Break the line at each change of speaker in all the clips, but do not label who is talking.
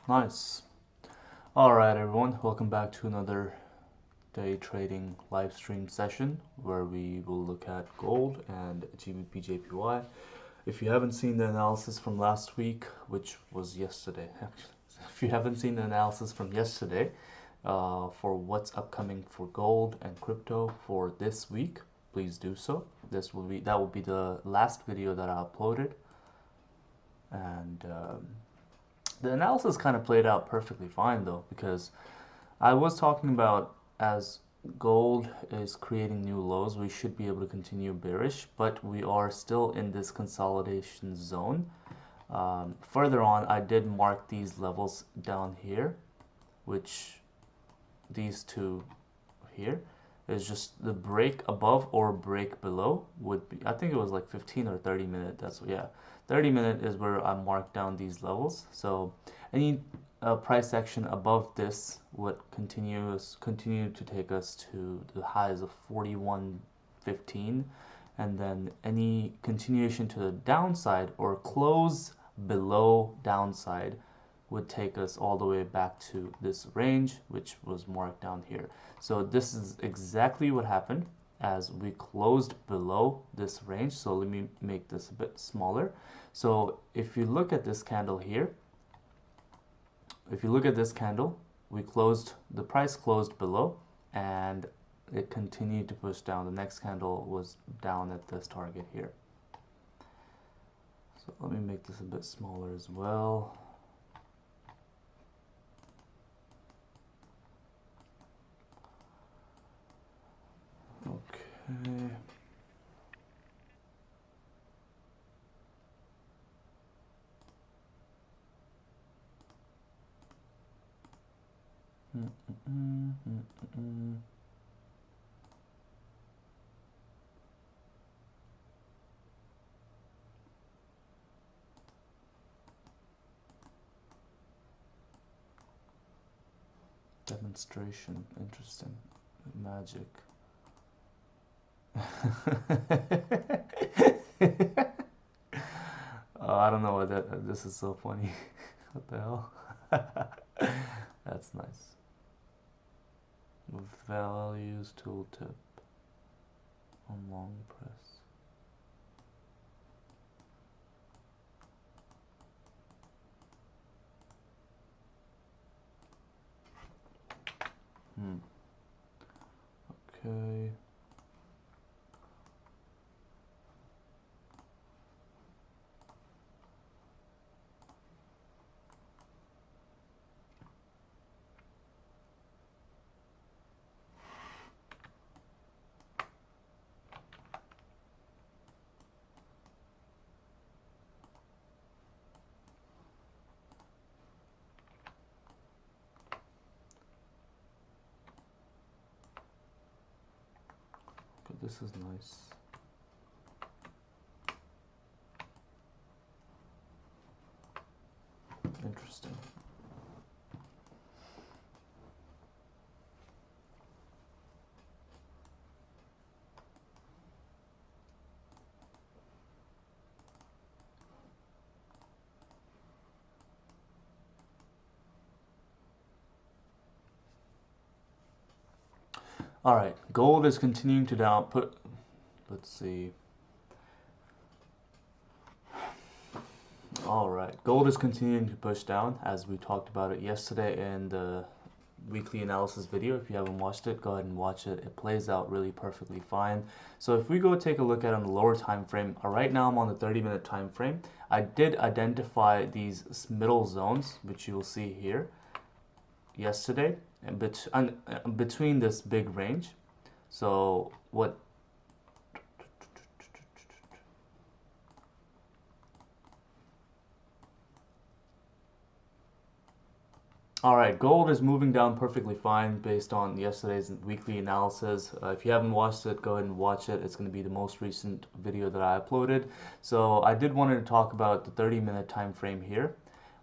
Nice. Alright everyone, welcome back to another day trading live stream session where we will look at gold and GBP/JPY. If you haven't seen the analysis from last week, which was yesterday actually, if you haven't seen the analysis from yesterday for what's upcoming for gold and crypto for this week, please do so. That will be the last video that I uploaded, and the analysis kind of played out perfectly fine though, because I was talking about as gold is creating new lows, we should be able to continue bearish, but we are still in this consolidation zone. Further on, I did mark these levels down here, which these two here is just the break above or break below would be, I think it was like 15 or 30 minute. That's, yeah, 30 minute is where I marked down these levels. So any price action above this would continue to take us to the highs of 41.15, and then any continuation to the downside or close below downside would take us all the way back to this range, which was marked down here. So this is exactly what happened as we closed below this range. So let me make this a bit smaller. So if you look at this candle here, the price closed below and it continued to push down. The next candle was down at this target here. So let me make this a bit smaller as well. Okay. Demonstration, interesting. Magic. I don't know what this is so funny. What the hell? That's nice. Values tooltip on long press. Okay. But this is nice. Interesting. All right, gold is continuing to down put. Let's see. All right, gold is continuing to push down as we talked about it yesterday in the weekly analysis video. If you haven't watched it, go ahead and watch it. It plays out really perfectly fine. So if we go take a look at it on the lower time frame, right now I'm on the 30-minute time frame. I did identify these middle zones, which you will see here yesterday, and between this big range. So what All right, gold is moving down perfectly fine based on yesterday's weekly analysis. If you haven't watched it, go ahead and watch it. It's going to be the most recent video that I uploaded. So I did want to talk about the 30-minute time frame here.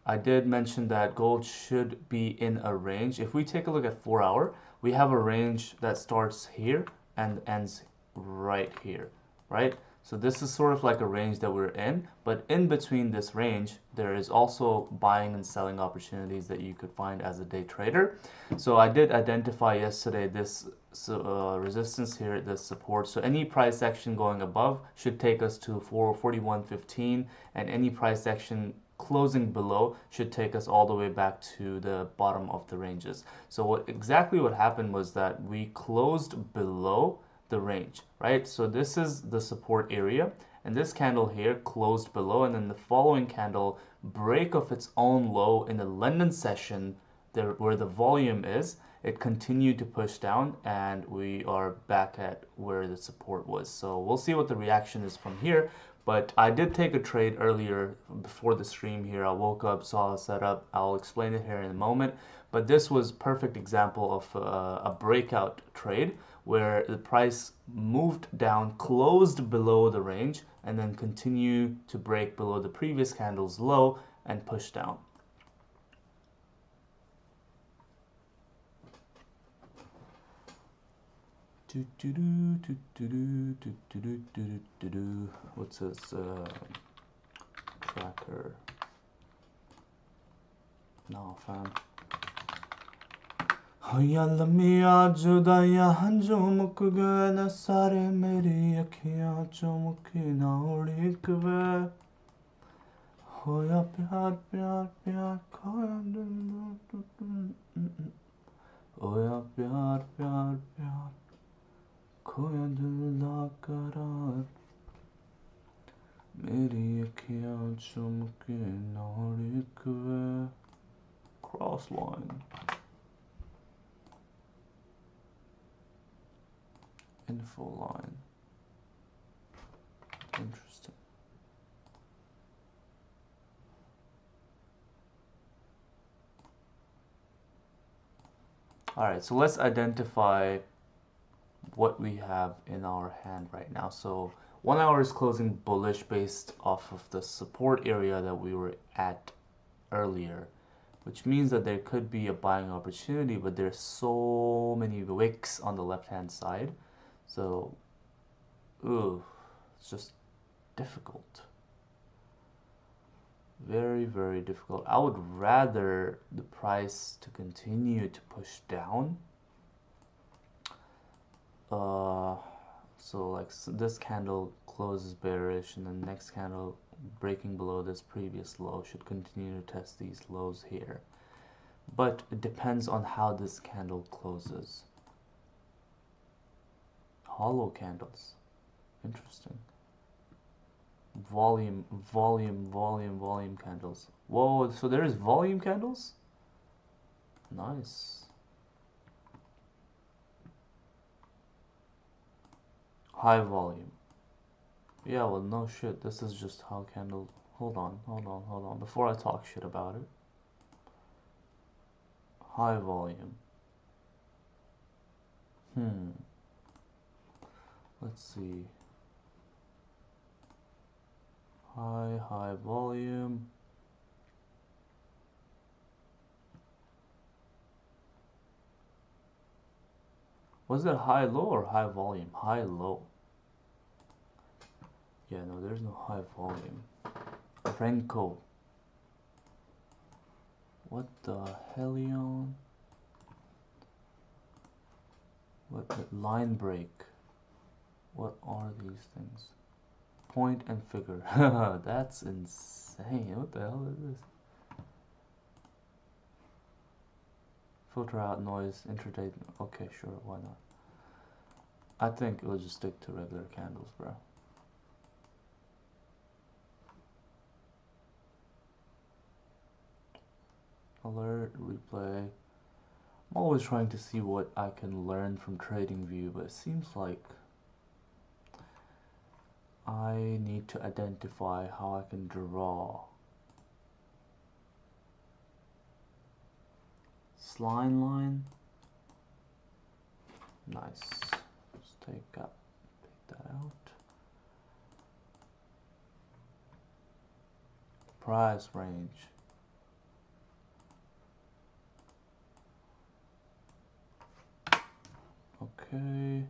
I did mention that gold should be in a range. If we take a look at 4 hour, we have a range that starts here and ends right here, right? So this is sort of like a range that we're in, but in between this range, there is also buying and selling opportunities that you could find as a day trader. So I did identify yesterday this resistance here, this support. So any price action going above should take us to 441.15, and any price action closing below should take us all the way back to the bottom of the ranges. So exactly what happened was that we closed below the range, right? So this is the support area, and this candle here closed below, and then the following candle break of its own low in the London session there where the volume is, it continued to push down, and we are back at where the support was. So we'll see what the reaction is from here. But I did take a trade earlier before the stream here. I woke up, saw a setup. I'll explain it here in a moment. But this was perfect example of a breakout trade where the price moved down, closed below the range, and then continued to break below the previous candle's low and push down. What's his tracker? No, fam. होया लम्मिया जुदाइयां हंजूमुक गए न सारे मेरी अखियां चौमुकी ना उड़ीक वे होया प्यार प्यार प्यार खोया होया प्यार प्यार प्यार खोया दिल दा करार मेरी अखियां चौमुकी ना उड़ीक वे cross line. Info line. Interesting. All right, so let's identify what we have in our hand right now. So 1 hour is closing bullish based off of the support area that we were at earlier, which means that there could be a buying opportunity, but there's so many wicks on the left hand side. So, it's just difficult. Very, very difficult. I would rather the price to continue to push down. So this candle closes bearish, and then next candle breaking below this previous low should continue to test these lows here. But it depends on how this candle closes. Hollow candles. Interesting. Volume candles. Whoa, so there is volume candles? Nice. High volume. Yeah, well, no shit. This is just how candle... Hold on. Before I talk shit about it. High volume. Let's see. High volume. Was it high low or high volume? High low. Yeah, no, there's no high volume. Renko. What the hellion? What line break? What are these things? Point and figure. That's insane. What the hell is this? Filter out noise, intraday. Okay, sure, why not? I think we'll just stick to regular candles, bro. Alert, replay. I'm always trying to see what I can learn from TradingView, but it seems like I need to identify how I can draw. Sline line. Nice. Let's take that out. Price range. Okay.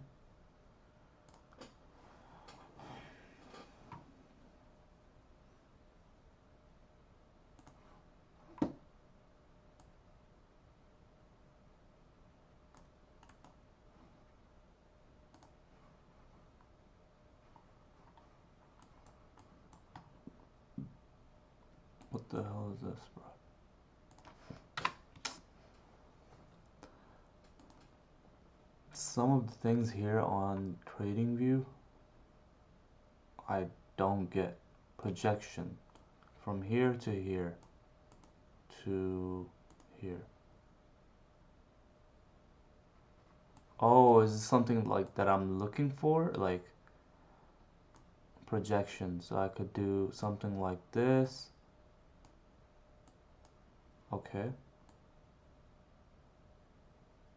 The hell is this, bro? Some of the things here on TradingView I don't get. Projection from here to here to here. Oh, is this something like that I'm looking for? Like projection. So I could do something like this. Okay.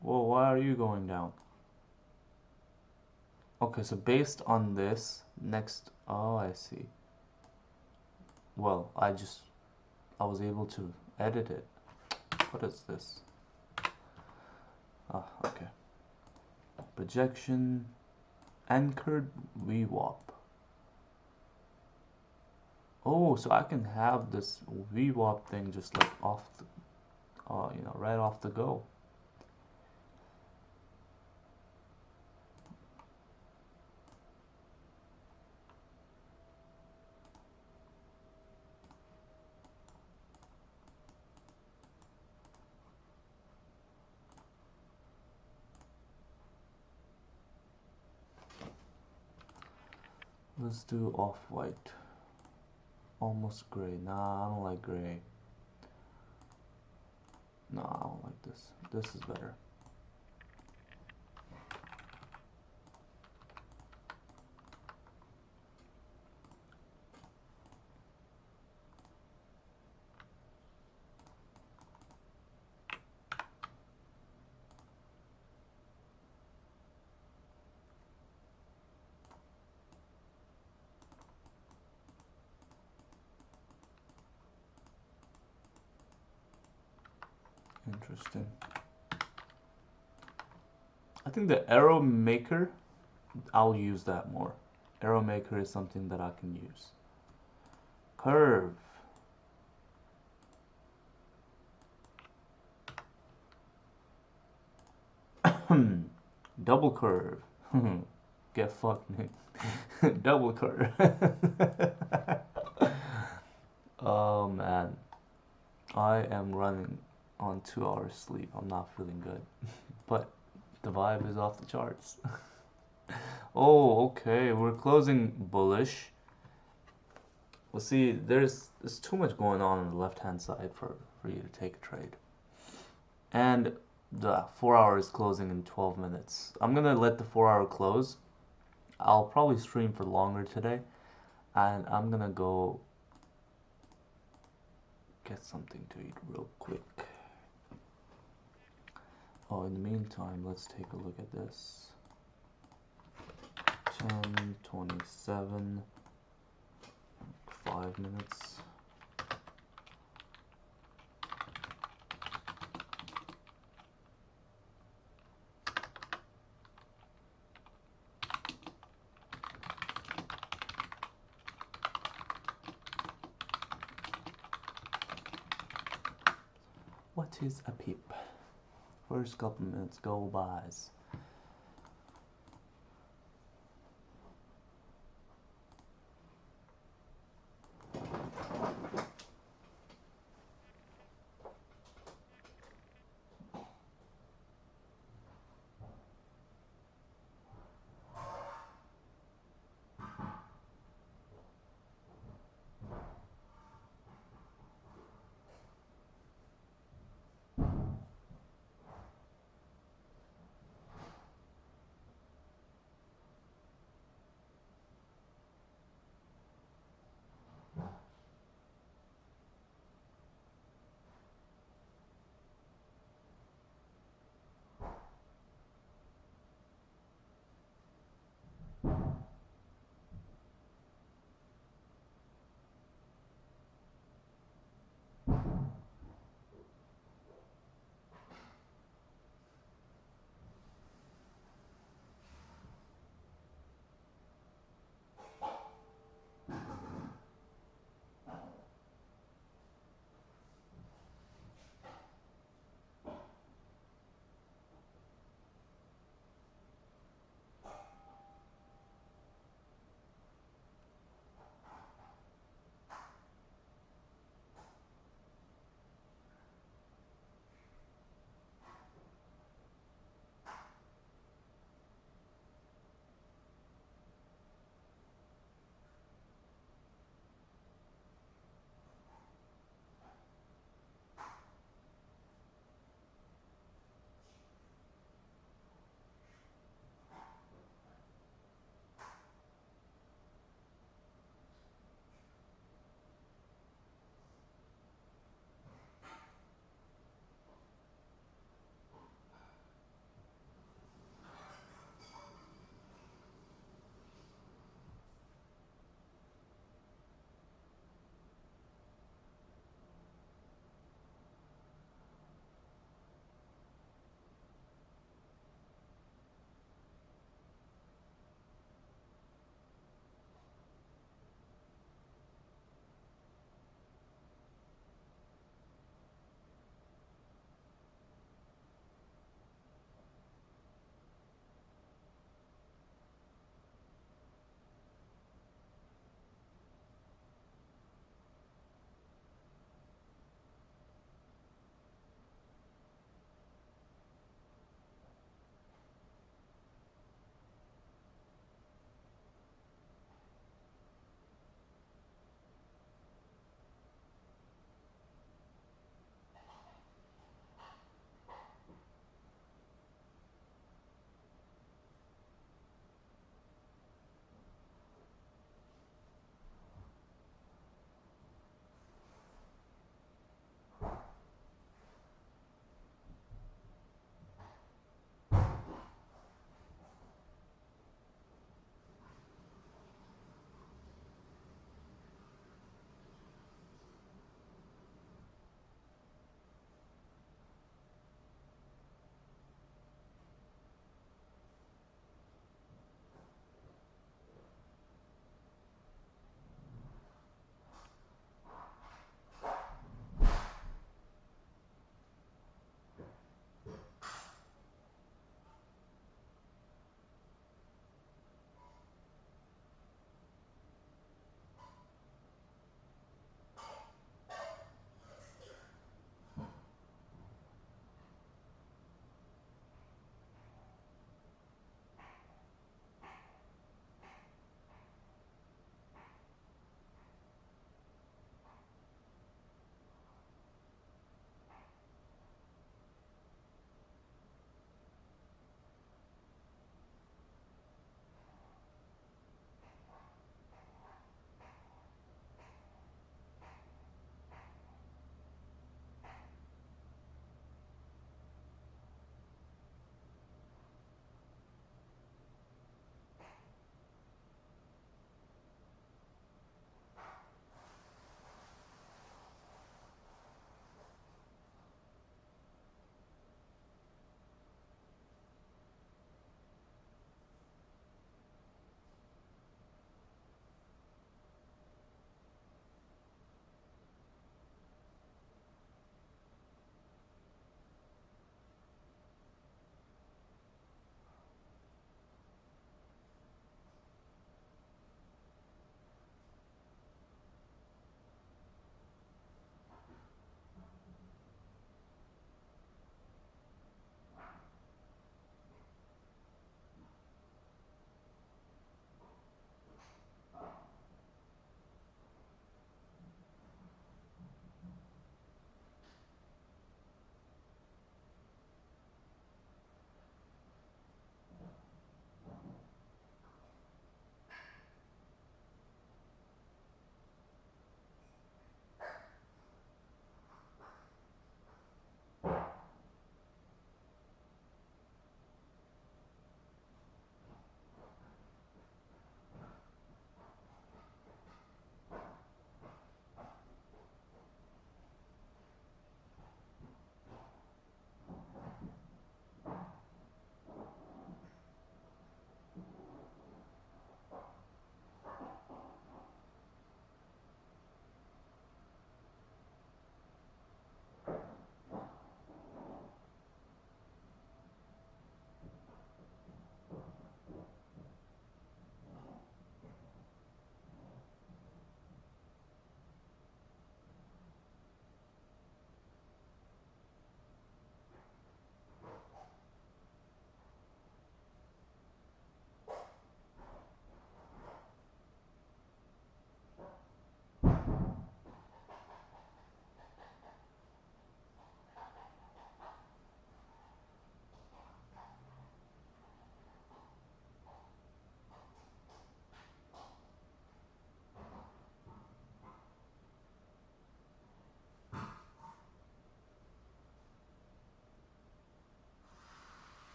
Whoa, why are you going down? Okay, so based on this, next, oh, I see. Well, I was able to edit it. What is this? Ah, okay. Projection, anchored VWAP. Oh, so I can have this VWAP thing just like off the, you know, right off the go. Let's do off-white. Almost gray. Nah, I don't like gray. No, I don't like this. This is better. Interesting. I think the arrow maker, I'll use that more. Arrow maker is something that I can use. Curve. Double curve. Get fucked, Nick. Double curve. Oh man. I am running on 2 hours sleep. I'm not feeling good. But the vibe is off the charts. Oh, okay. We're closing bullish. Well, see, there's too much going on the left-hand side for you to take a trade. And the 4 hours closing in 12 minutes. I'm gonna let the 4 hour close. I'll probably stream for longer today. And I'm gonna go get something to eat real quick. Oh, in the meantime, let's take a look at this. 10, 27, 5 minutes. What is a peep? First couple minutes go bys.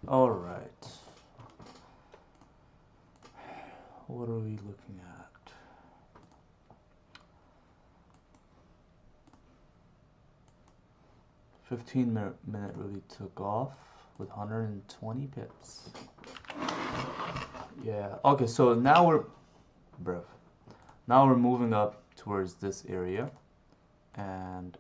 All right. What are we looking at? Minute really took off with 120 pips. Yeah. Okay, so now we're moving up towards this area, and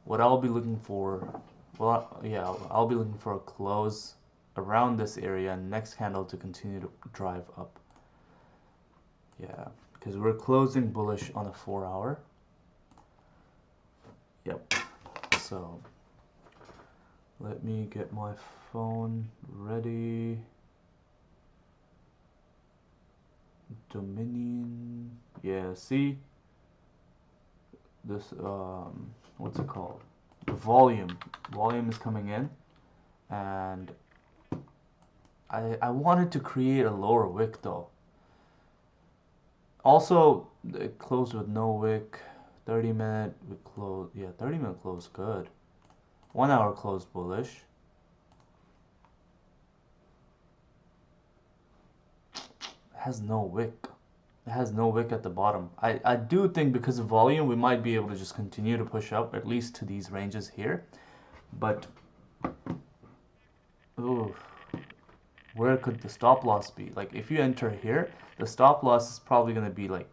what I'll be looking for, well, yeah, I'll be looking for a close around this area and next candle to continue to drive up. Yeah, because we're closing bullish on a 4-hour. Yep. So let me get my phone ready. Dominion. Yeah, see this, what's it called? The volume is coming in, and I wanted to create a lower wick though. Also, it closed with no wick. 30-minute we close. Yeah, 30-minute close good. 1-hour closed bullish. It has no wick. It has no wick at the bottom. I do think because of volume we might be able to just continue to push up at least to these ranges here. But ooh, where could the stop loss be? Like if you enter here, the stop loss is probably gonna be like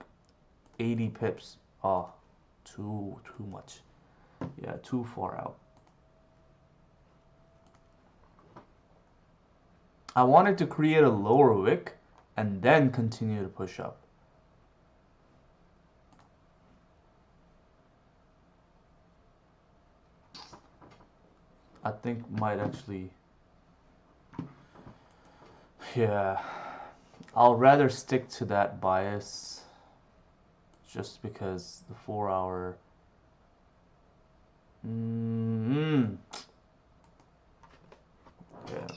80 pips. Oh, too much. Yeah, too far out. I wanted to create a lower wick and then continue to push up. I think might actually, yeah, I'll rather stick to that bias just because the 4 hour. Yeah.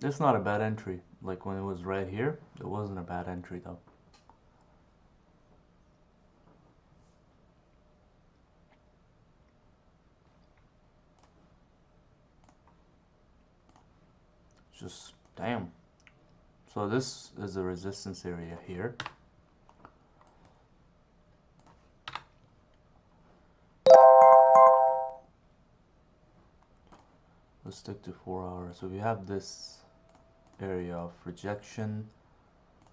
It's not a bad entry. Like when it was right here, it wasn't a bad entry though. Just damn. So this is the resistance area here. Let's stick to 4 hours. So we have this area of rejection,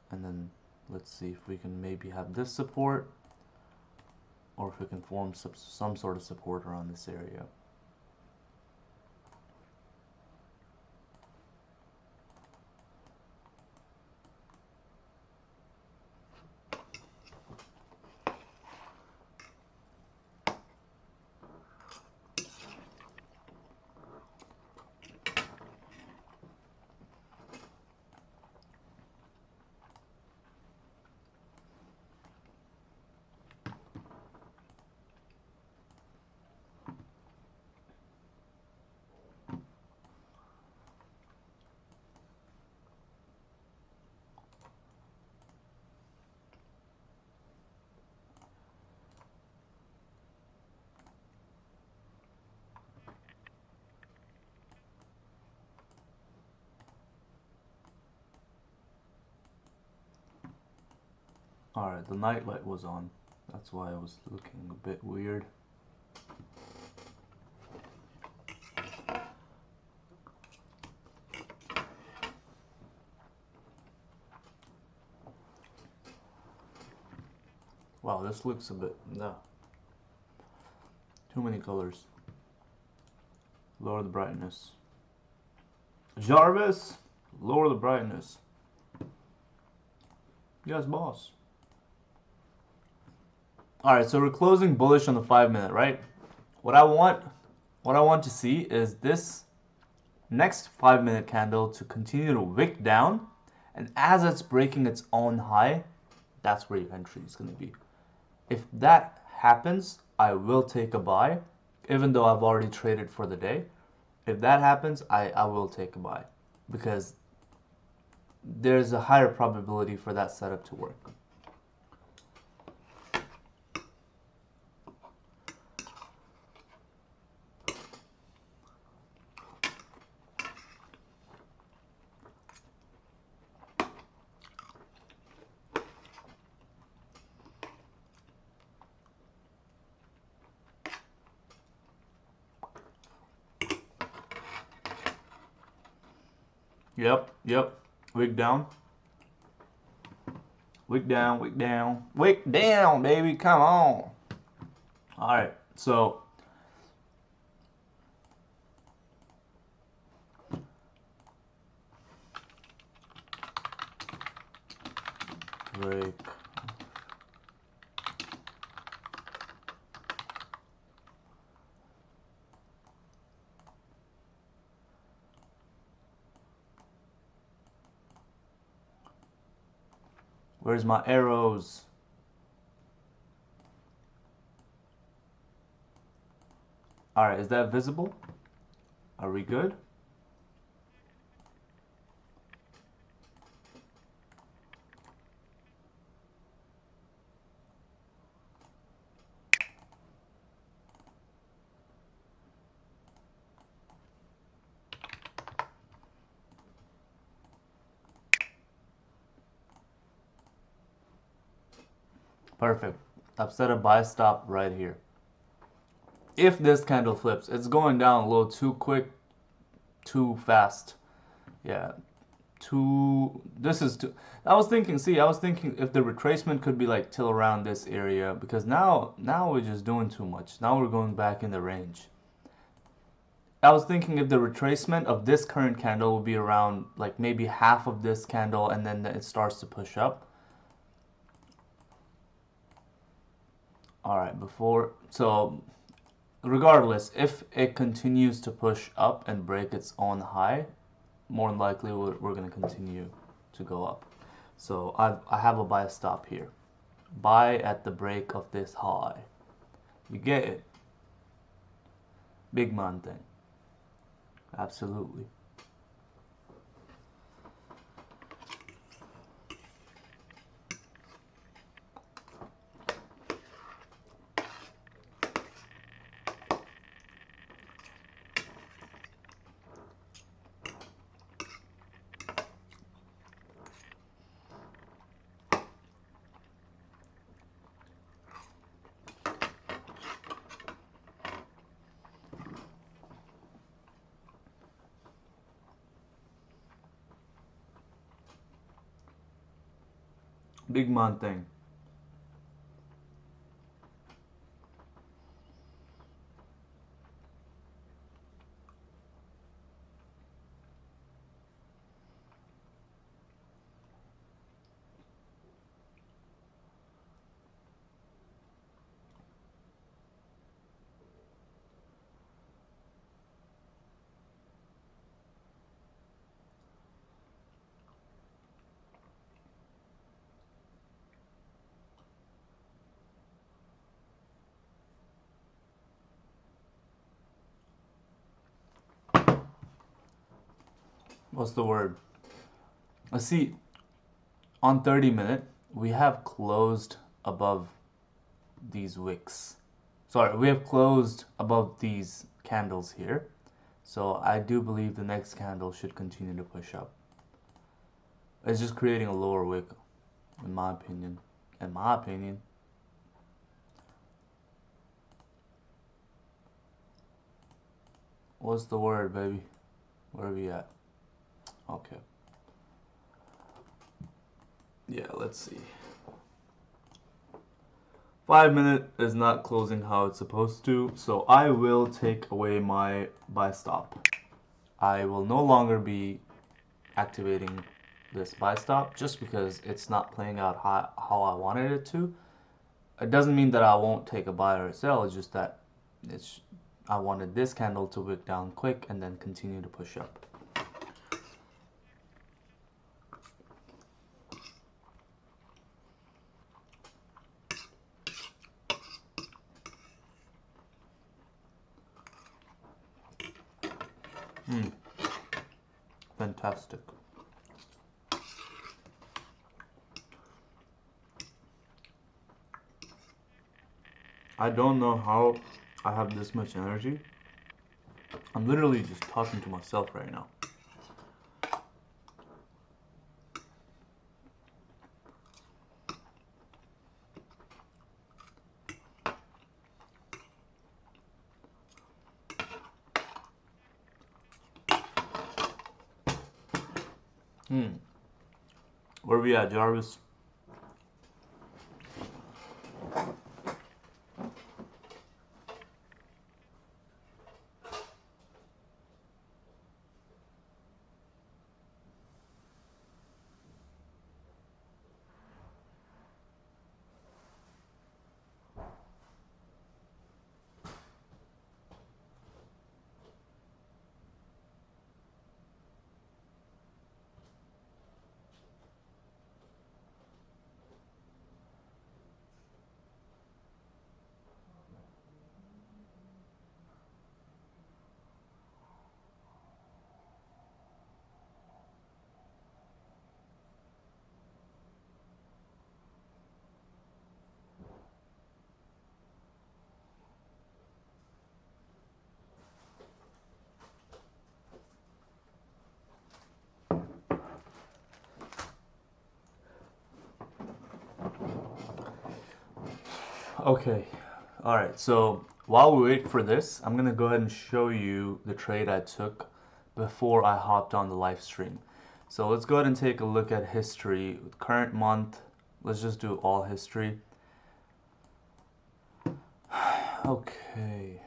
and then let's see if we can maybe have this support, or if we can form some sort of support around this area. Alright, the night light was on. That's why it was looking a bit weird. Wow, this looks a bit, no. Too many colors. Lower the brightness. Jarvis, lower the brightness. Yes, boss. Alright, so we're closing bullish on the 5 minute, right? What I want to see is this next 5 minute candle to continue to wick down, and as it's breaking its own high, that's where your entry is going to be. If that happens, I will take a buy, even though I've already traded for the day. If that happens, I will take a buy, because there's a higher probability for that setup to work. Yep. Wick down. Wick down, wick down. Wick down, baby. Come on. Alright, so break. Where's my arrows? Alright, is that visible? Are we good? Perfect. I've set a buy stop right here. if this candle flips, it's going down a little too quick, too fast. Yeah, this is too. I was thinking if the retracement could be like till around this area, because now we're just doing too much. Now we're going back in the range. I was thinking if the retracement of this current candle will be around like maybe half of this candle, and then it starts to push up. All right, so regardless, if it continues to push up and break its own high, more than likely we're going to continue to go up. So I have a buy stop here. Buy at the break of this high. You get it? Big man thing. Absolutely. Big man thing. What's the word? Let's see. On 30-minute, we have closed above these wicks. Sorry, we have closed above these candles here. So I do believe the next candle should continue to push up. It's just creating a lower wick, in my opinion. In my opinion. What's the word, baby? Where are we at? Okay. Yeah, let's see. 5-minute is not closing how it's supposed to, so I will take away my buy stop. I will no longer be activating this buy stop just because it's not playing out how I wanted it to. It doesn't mean that I won't take a buy or a sell, it's just that I wanted this candle to wick down quick and then continue to push up. Fantastic. I don't know how I have this much energy. I'm literally just talking to myself right now. Where we at, Jarvis? Okay, all right. So while we wait for this, I'm gonna go ahead and show you the trade I took before I hopped on the live stream. So let's go ahead and take a look at history. Current month, let's just do all history. Okay.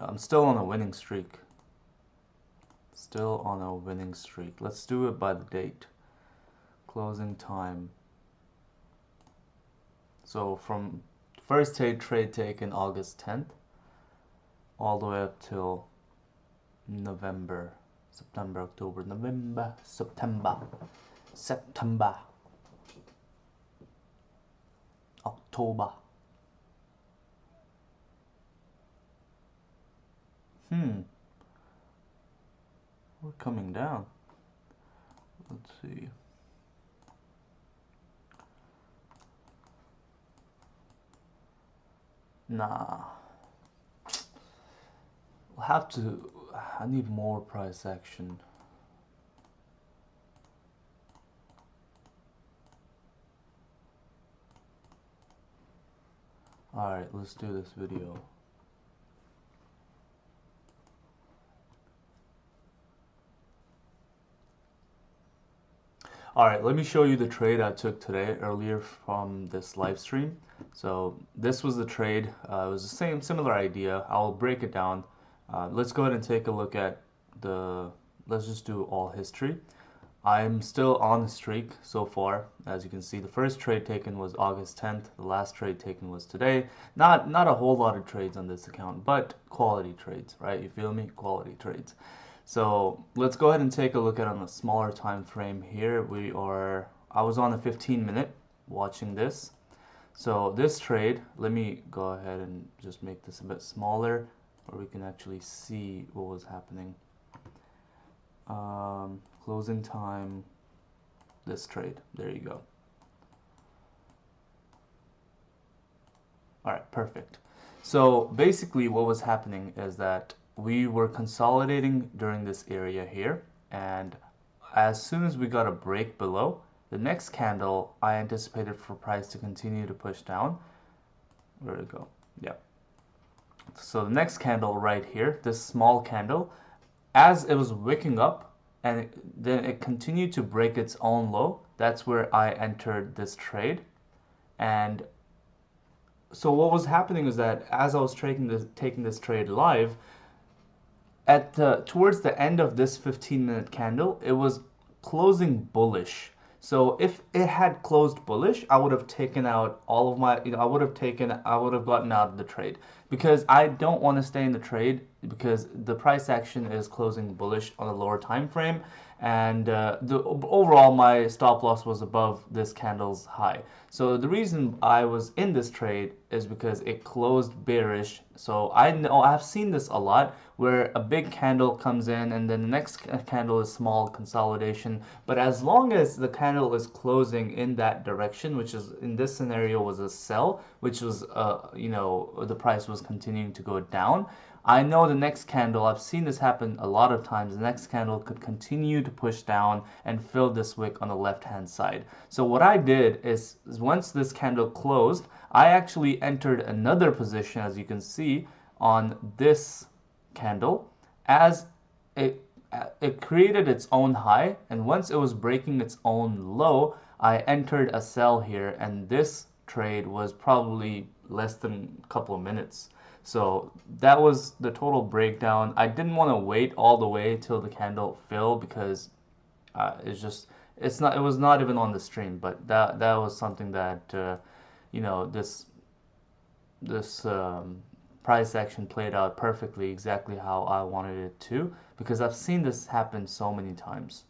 I'm still on a winning streak. Still on a winning streak. Let's do it by the date. Closing time. So from first trade taken August 10th all the way up till November, September, October, November, September, October. We're coming down. Let's see. Nah. We'll have to. I need more price action. Alright, let's do this video. Alright, let me show you the trade I took today earlier from this live stream. So this was the trade. It was the same similar idea. I'll break it down. Let's go ahead and take a look at let's just do all history. I'm still on the streak so far. As you can see, the first trade taken was August 10th. The last trade taken was today. Not a whole lot of trades on this account, but quality trades, right? You feel me? Quality trades. So let's go ahead and take a look at on a smaller time frame here. I was on a 15-minute watching this. So this trade, let me go ahead and just make this a bit smaller where we can actually see what was happening. Closing time, this trade, there you go. All right, perfect. So basically what was happening is that we were consolidating during this area here, and as soon as we got a break below, the next candle I anticipated for price to continue to push down. Where'd it go? Yeah. So the next candle right here, this small candle, as it was wicking up and then it continued to break its own low, that's where I entered this trade. And so what was happening is that as I was taking this trade live, towards the end of this 15-minute candle, it was closing bullish. So if it had closed bullish, I would have taken out all of my, I would have gotten out of the trade, because I don't want to stay in the trade because the price action is closing bullish on a lower time frame, and overall my stop loss was above this candle's high. So the reason I was in this trade is because it closed bearish. So I've seen this a lot where a big candle comes in and then the next candle is small consolidation, but as long as the candle is closing in that direction, which is in this scenario was a sell, which was the price was continuing to go down, I know the next candle, I've seen this happen a lot of times, the next candle could continue to push down and fill this wick on the left hand side. So what I did is once this candle closed, I actually entered another position, as you can see, on this candle, as it created its own high, and once it was breaking its own low, I entered a sell here, and this trade was probably less than a couple of minutes. So that was the total breakdown. I didn't want to wait all the way till the candle filled because it was not even on the stream, but that was something that this price action played out perfectly, exactly how I wanted it to, because I've seen this happen so many times.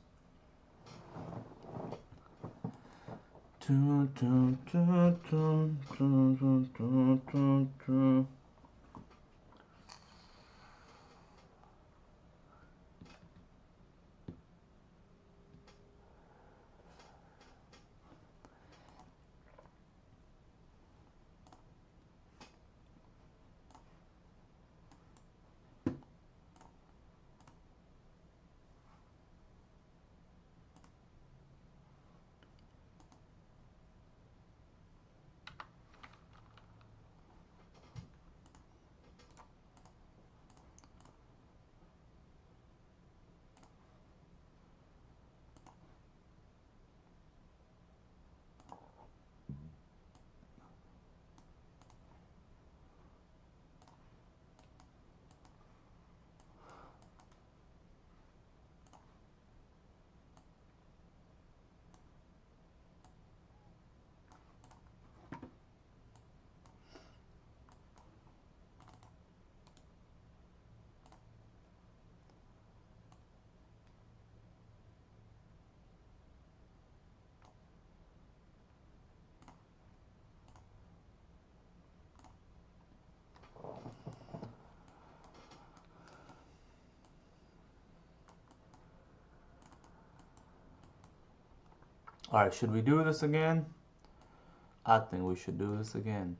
Alright, should we do this again? I think we should do this again.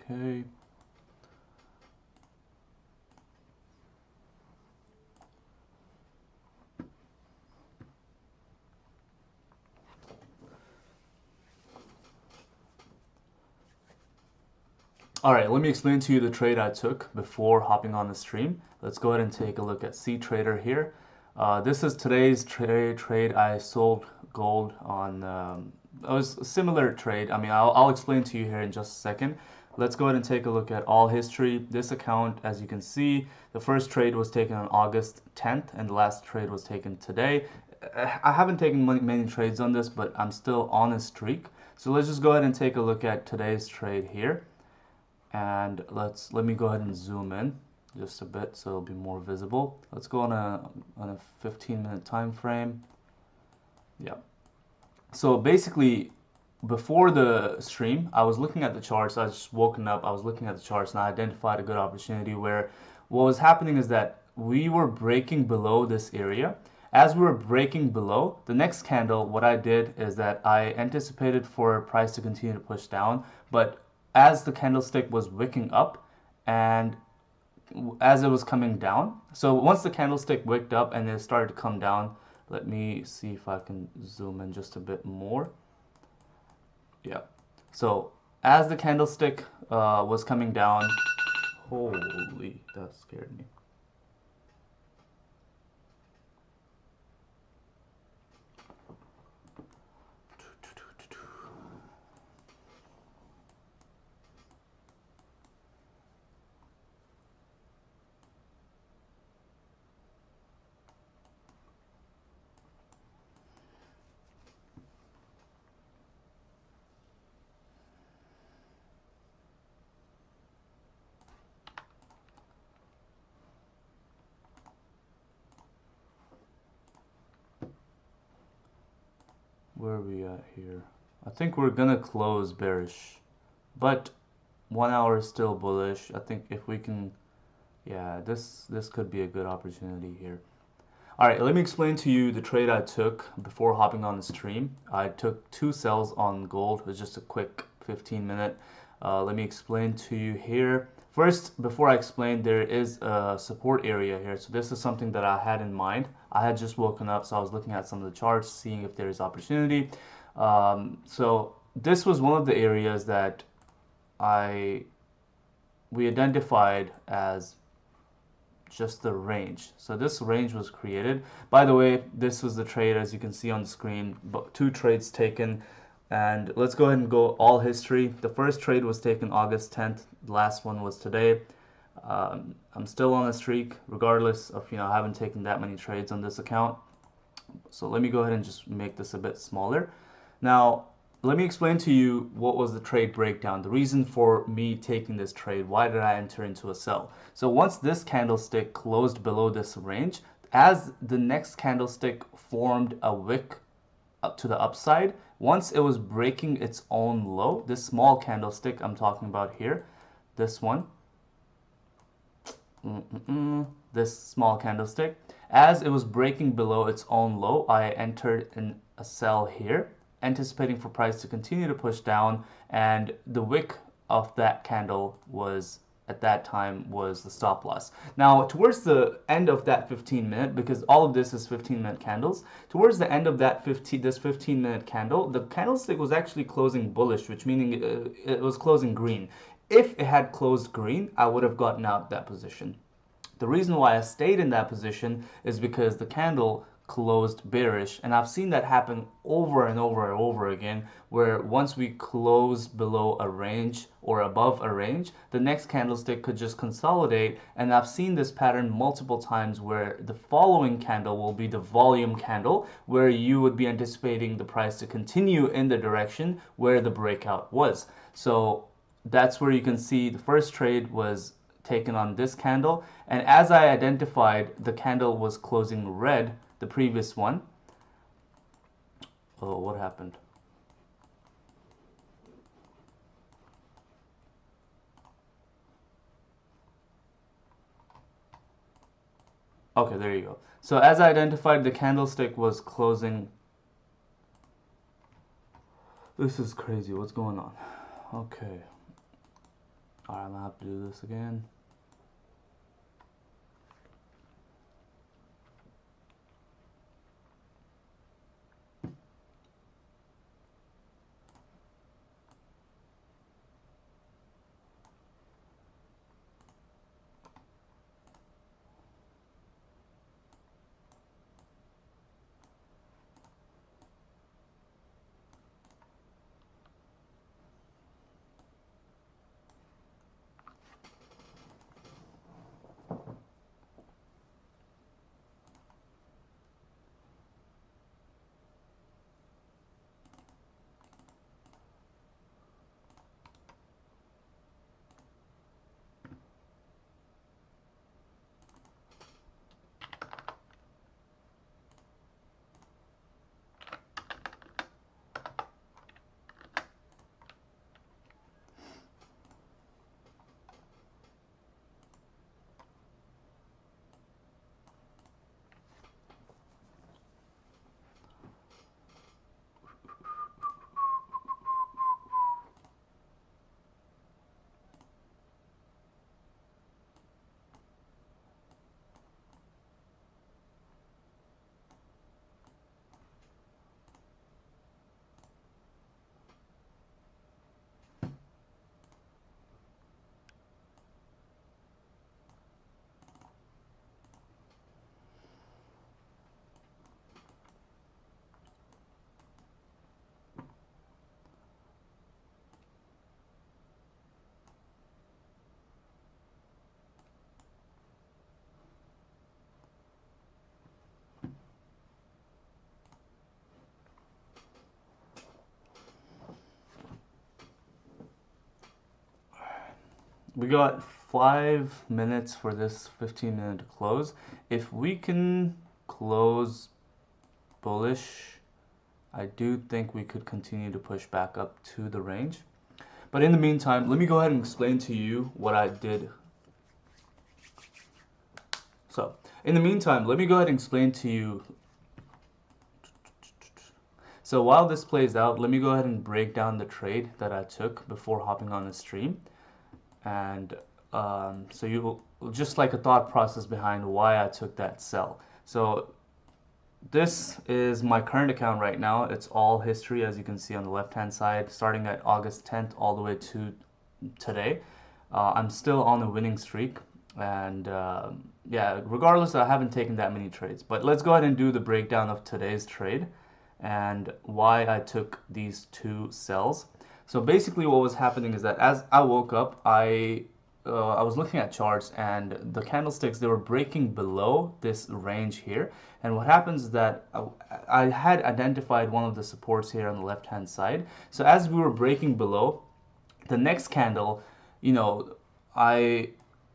Okay. Alright, let me explain to you the trade I took before hopping on the stream. Let's go ahead and take a look at C Trader here. This is today's trade. I sold gold on, it was a similar trade. I mean, I'll explain to you here in just a second. Let's go ahead and take a look at all history. This account, as you can see, the first trade was taken on August 10th and the last trade was taken today. I haven't taken many trades on this, but I'm still on a streak. So let's just go ahead and take a look at today's trade here. And let me go ahead and zoom in just a bit so it'll be more visible. Let's go on a 15-minute time frame. Yeah. So basically, before the stream, I was looking at the charts. I was just woken up. I was looking at the charts and I identified a good opportunity where what was happening is that we were breaking below this area. As we were breaking below, the next candle, what I did is that I anticipated for price to continue to push down, but as the candlestick was wicking up and as it was coming down, so once the candlestick wicked up and it started to come down, let me see if I can zoom in just a bit more. Yeah, so as the candlestick was coming down, holy, that scared me. Where are we at here? I think we're gonna close bearish, but 1 hour is still bullish. I think if we can, yeah, this could be a good opportunity here. All right, let me explain to you the trade I took before hopping on the stream. I took 2 sells on gold. It was just a quick 15-minute. Let me explain to you here. First, before I explain, there is a support area here. So this is something that I had in mind. I had just woken up, so I was looking at some of the charts, seeing if there is opportunity. So this was one of the areas that we identified as just the range. So this range was created. By the way, this was the trade, as you can see on the screen, but 2 trades taken. And let's go ahead and go all history. The first trade was taken August 10th. The last one was today. I'm still on a streak, regardless of, I haven't taken that many trades on this account. So let me go ahead and just make this a bit smaller. Now, let me explain to you what was the trade breakdown, the reason for me taking this trade. Why did I enter into a sell? So once this candlestick closed below this range, as the next candlestick formed a wick up to the upside, once it was breaking its own low, this small candlestick I'm talking about here, this one, this small candlestick, as it was breaking below its own low, I entered in a sell here, anticipating for price to continue to push down, and the wick of that candle was at that time was the stop loss. Now, towards the end of that 15 minute, because all of this is 15-minute candles, towards the end of that 15-minute candle, the candlestick was actually closing bullish, which meaning it was closing green. If it had closed green, I would have gotten out that position. The reason why I stayed in that position is because the candle closed bearish, and I've seen that happen over and over and over again, where once we close below a range or above a range, the next candlestick could just consolidate. And I've seen this pattern multiple times where the following candle will be the volume candle, where you would be anticipating the price to continue in the direction where the breakout was. So that's where you can see the first trade was taken on this candle, and as I identified, the candle was closing red, the previous one. Oh, what happened? Okay, there you go. So as I identified, the candlestick was closing. This is crazy. What's going on? Okay. Alright, I'm gonna have to do this again. We got 5 minutes for this 15-minute close. If we can close bullish, I do think we could continue to push back up to the range. But in the meantime, let me go ahead and explain to you what I did. So, in the meantime, let me go ahead and explain to you. So while this plays out, let me go ahead and break down the trade that I took before hopping on the stream. And so you will, just like a thought process behind why I took that sell. So this is my current account right now. It's all history, as you can see on the left hand side, starting at August 10th all the way to today. I'm still on a winning streak, and yeah, regardless, I haven't taken that many trades. But let's go ahead and do the breakdown of today's trade and why I took these two sells. So basically what was happening is that as I woke up, I was looking at charts, and the candlesticks, they were breaking below this range here. And what happens is that I had identified one of the supports here on the left hand side. So as we were breaking below, the next candle, you know, I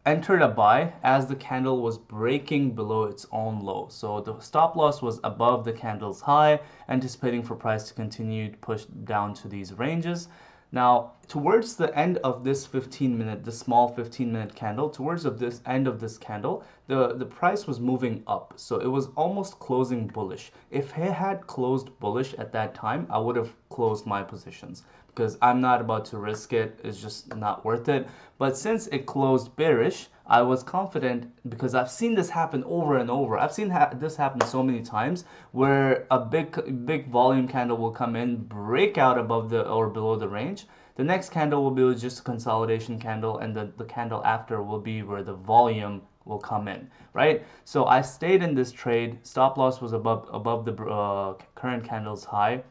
entered a buy as the candle was breaking below its own low. So the stop loss was above the candle's high, anticipating for price to continue to push down to these ranges. Now, towards the end of this 15-minute, the small 15-minute candle, towards of this end of this candle, the price was moving up. So it was almost closing bullish. If it had closed bullish at that time, I would have closed my positions because I'm not about to risk it. It's just not worth it. But since it closed bearish, I was confident because I've seen this happen over and over. I've seen this happen so many times where a big volume candle will come in, break out above the or below the range. The next candle will be just a consolidation candle, and the candle after will be where the volume will come in, right? So I stayed in this trade. Stop loss was above the current candle's high,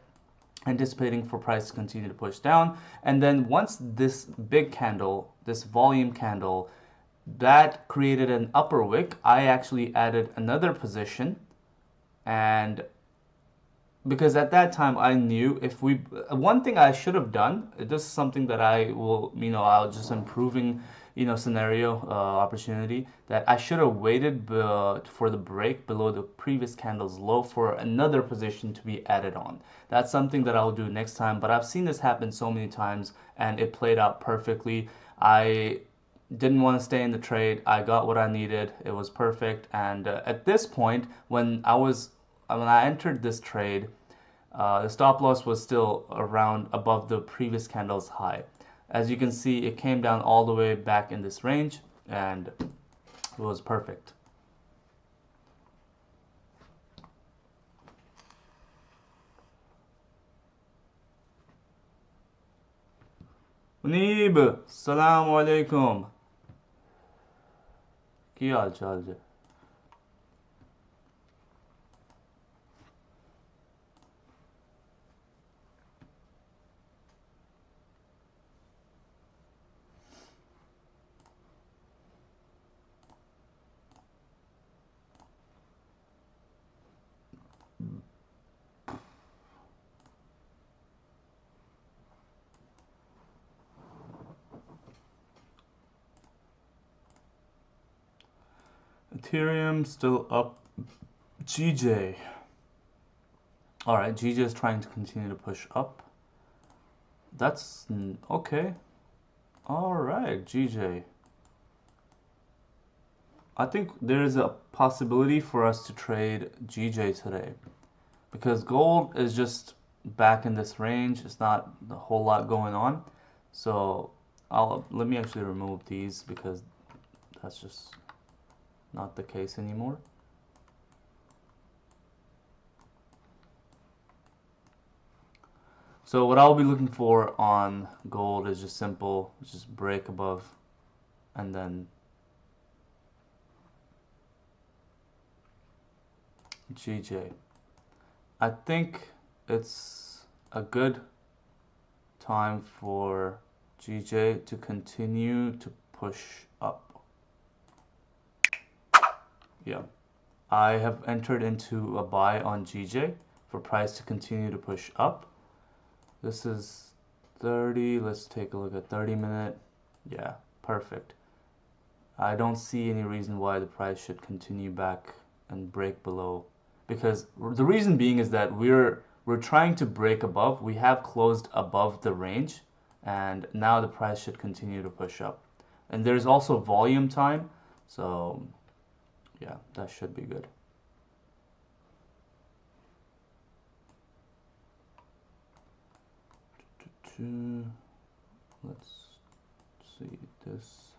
anticipating for price to continue to push down. And then once this big candle, this volume candle, that created an upper wick, I actually added another position. And because at that time I knew if we, one thing I should have done, this is something that I will, I'll just improving, scenario, opportunity, that I should have waited for the break below the previous candle's low for another position to be added on. That's something that I'll do next time, but I've seen this happen so many times and it played out perfectly. I didn't want to stay in the trade. I got what I needed. It was perfect. And at this point, when I entered this trade, the stop loss was still around above the previous candle's high. As you can see, it came down all the way back in this range, and it was perfect. Munib, सलाम वालेकुम। की हाल चाल जे? Ethereum still up. GJ. Alright, GJ is trying to continue to push up. That's okay. Alright, GJ. I think there's a possibility for us to trade GJ today because gold is just back in this range. It's not a whole lot going on. So let me actually remove these because that's just not the case anymore. So what I'll be looking for on gold is just simple, just break above and then GJ. I think it's a good time for GJ to continue to push up. Yeah, I have entered into a buy on GJ for price to continue to push up. This is 30. Let's take a look at 30-minute. Yeah, perfect. I don't see any reason why the price should continue back and break below, because the reason being is that we're trying to break above. We have closed above the range, and now the price should continue to push up. And there's also volume time, so yeah, that should be good. Let's see this.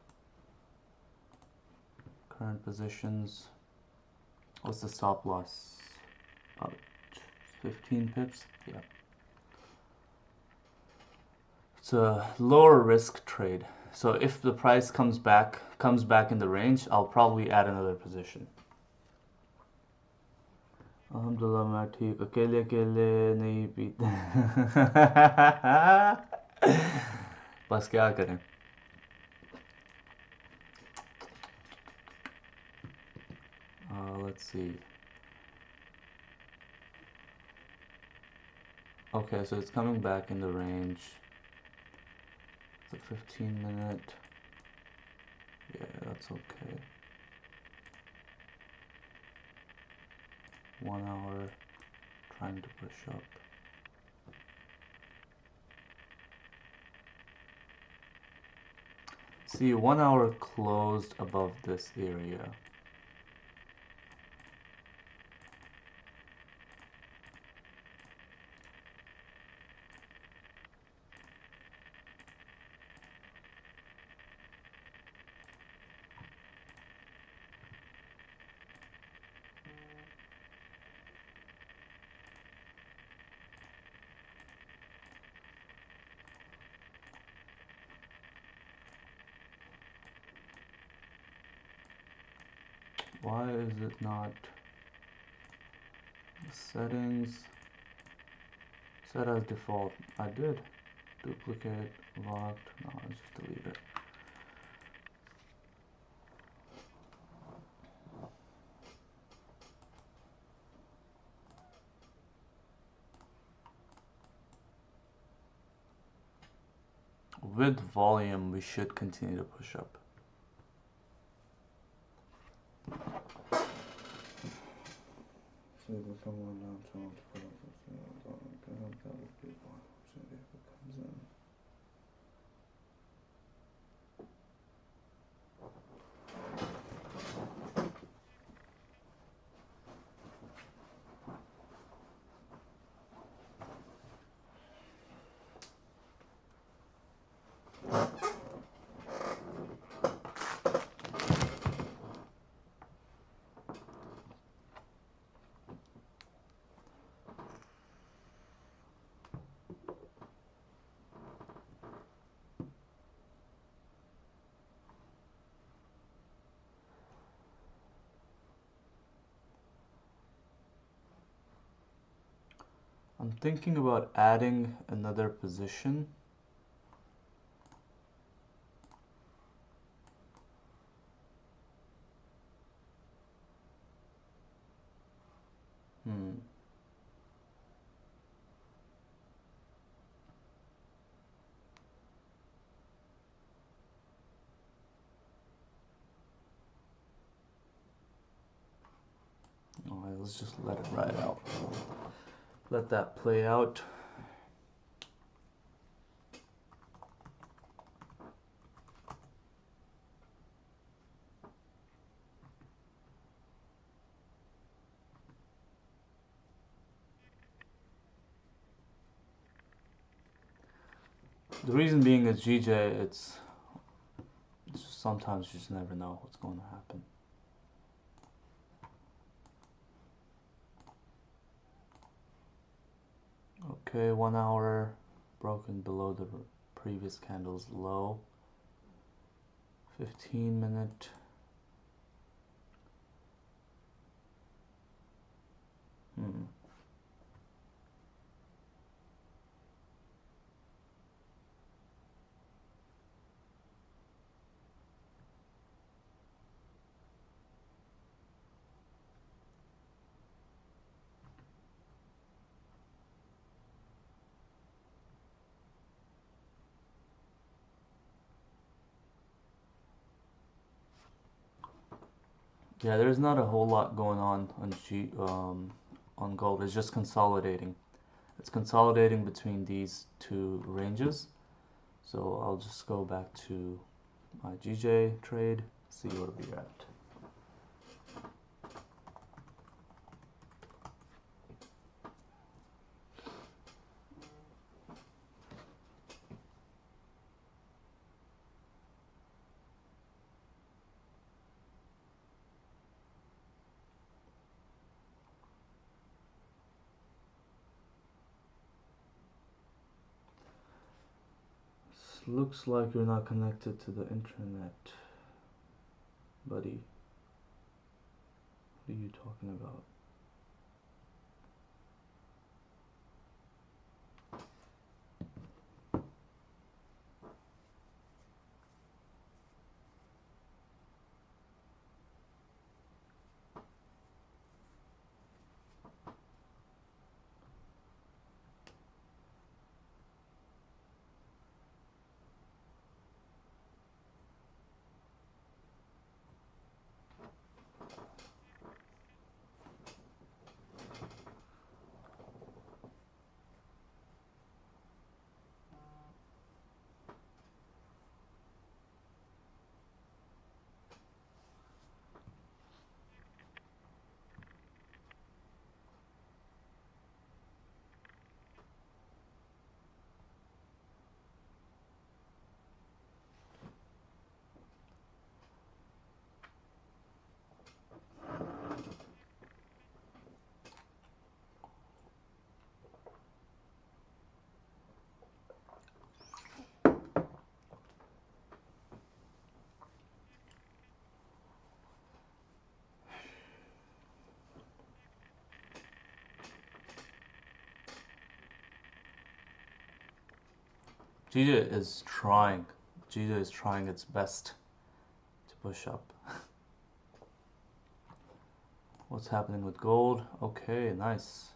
Current positions. What's the stop loss? About 15 pips? Yeah. It's a lower risk trade. So if the price comes back in the range, I'll probably add another position. Alhamdulillah, मैं ठीक अकेले अकेले नहीं पीते बस क्या करें. Let's see. Okay, so it's coming back in the range. It's a 15-minute. Yeah, that's okay. 1 hour, trying to push up. See, 1 hour closed above this area. Why is it not settings set as default? I did duplicate locked. No, let's just delete it. With volume, we should continue to push up. I'm thinking about adding another position. Alright, let's just let it ride out. Let that play out. The reason being is GJ, it's sometimes you just never know what's going to happen. Okay, 1 hour broken below the previous candle's low. 15-minute. Yeah, there's not a whole lot going on gold. It's just consolidating. It's consolidating between these two ranges. So I'll just go back to my GJ trade, see where we're at. Looks like you're not connected to the internet, buddy. What are you talking about? GJ is trying. GJ is trying its best to push up. What's happening with gold? Okay, nice.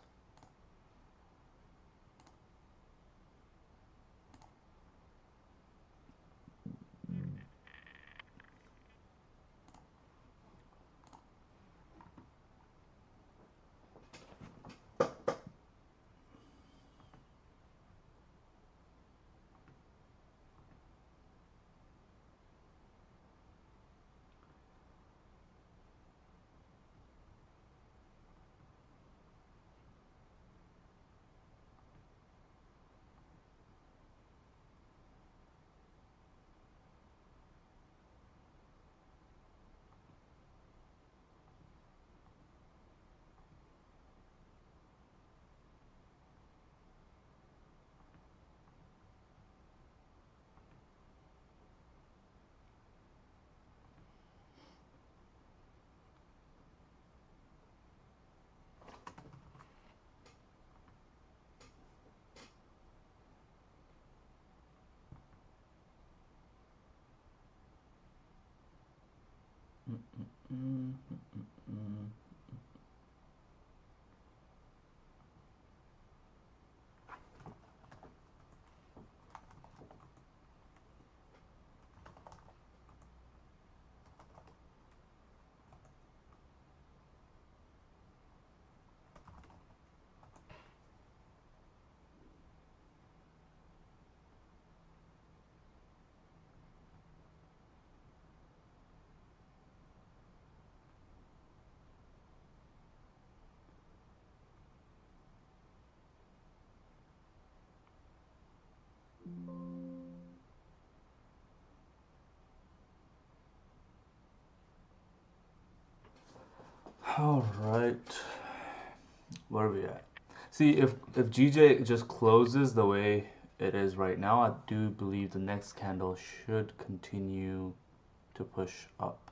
All right, where are we at? See, if GJ just closes the way it is right now, I do believe the next candle should continue to push up.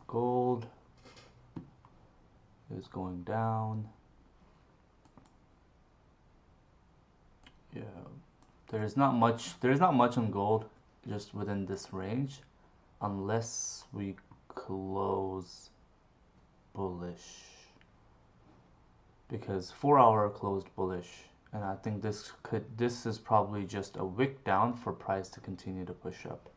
Gold is going down. Yeah, there's not much on gold just within this range unless we close bullish, because 4-hour closed bullish, and I think this is probably just a wick down for price to continue to push up.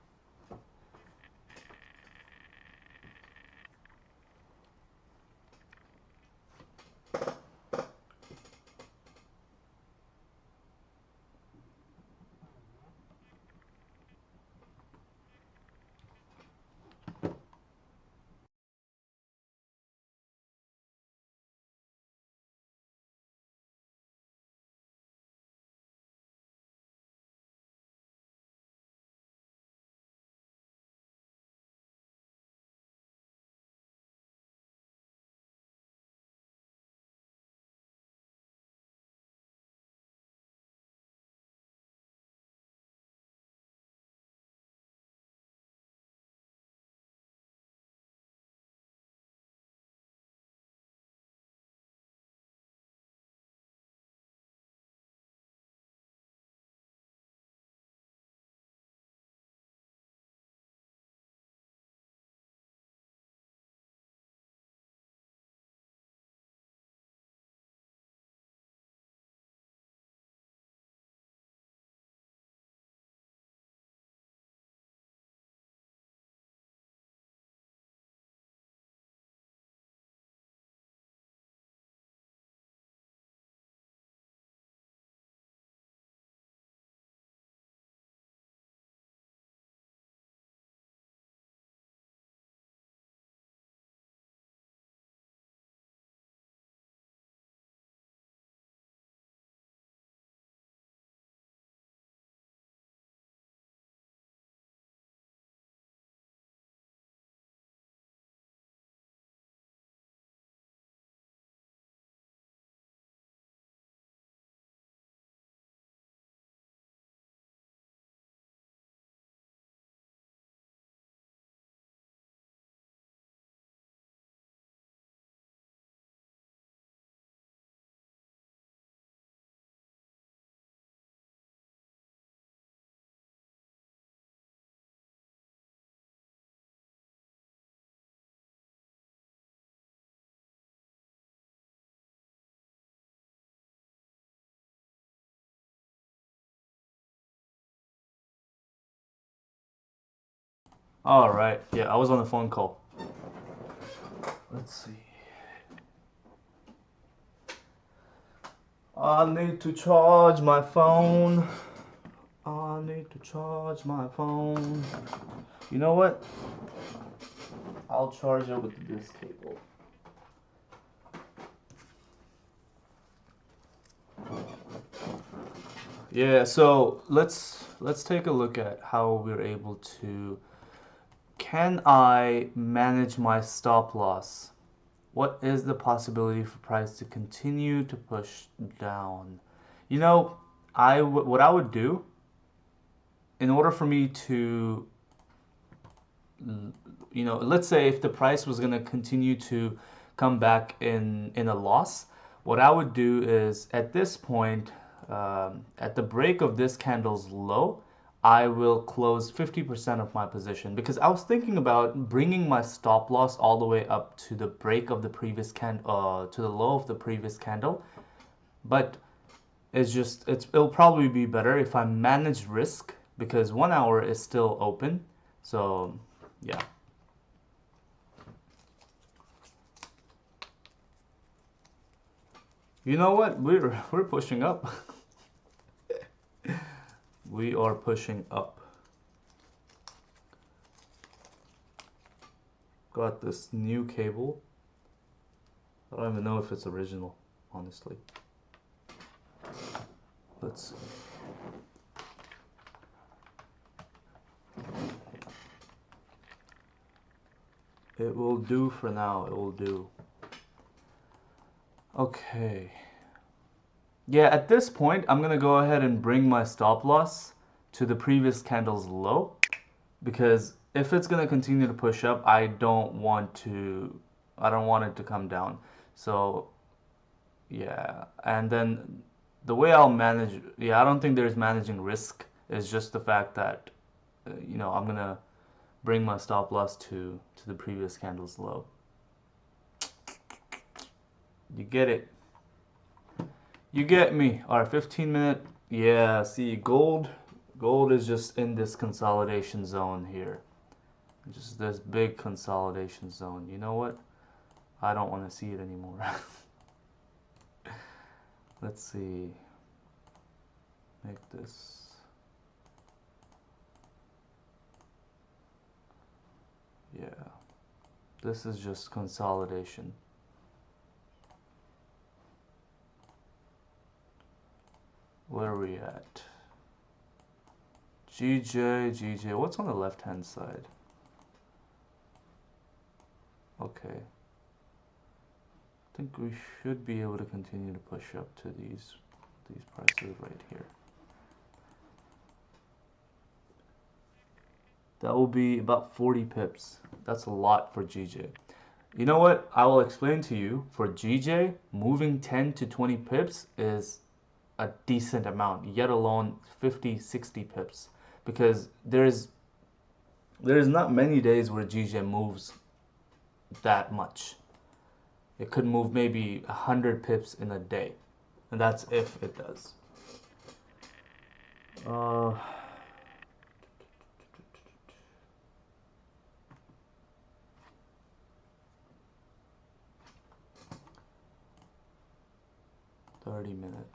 All right. Yeah, I was on a phone call. Let's see. I need to charge my phone. I need to charge my phone. You know what? I'll charge it with this cable. Yeah, so let's take a look at how we're able to. Can I manage my stop loss? What is the possibility for price to continue to push down? You know, what I would do in order for me to, let's say if the price was going to continue to come back in a loss, what I would do is at this point, at the break of this candle's low, I will close 50% of my position because I was thinking about bringing my stop loss all the way up to the break of the previous to the low of the previous candle, but it'll probably be better if I manage risk because 1 hour is still open. So yeah. You know what? We're pushing up. We are pushing up. Got this new cable. I don't even know if it's original, honestly. Let's see. It will do for now. It will do. Okay. Yeah, at this point, I'm gonna go ahead and bring my stop loss to the previous candle's low because if it's gonna continue to push up, I don't want it to come down. So yeah, and then the way I'll manage, yeah, I don't think there's managing risk. It's just the fact that I'm gonna bring my stop loss to the previous candle's low. You get it? You get me? All right, 15-minute. Yeah, see, gold is just in this consolidation zone here. Just this big consolidation zone. You know what? I don't want to see it anymore. Let's see. Make this. Yeah. This is just consolidation. Where are we at? GJ. What's on the left hand side? Okay. I think we should be able to continue to push up to these prices right here. That will be about 40 pips. That's a lot for GJ. You know what? I will explain to you. For GJ, moving 10 to 20 pips is a decent amount, yet alone 50, 60 pips. Because there's not many days where GJ moves that much. It could move maybe 100 pips in a day. And that's if it does. 30-minute.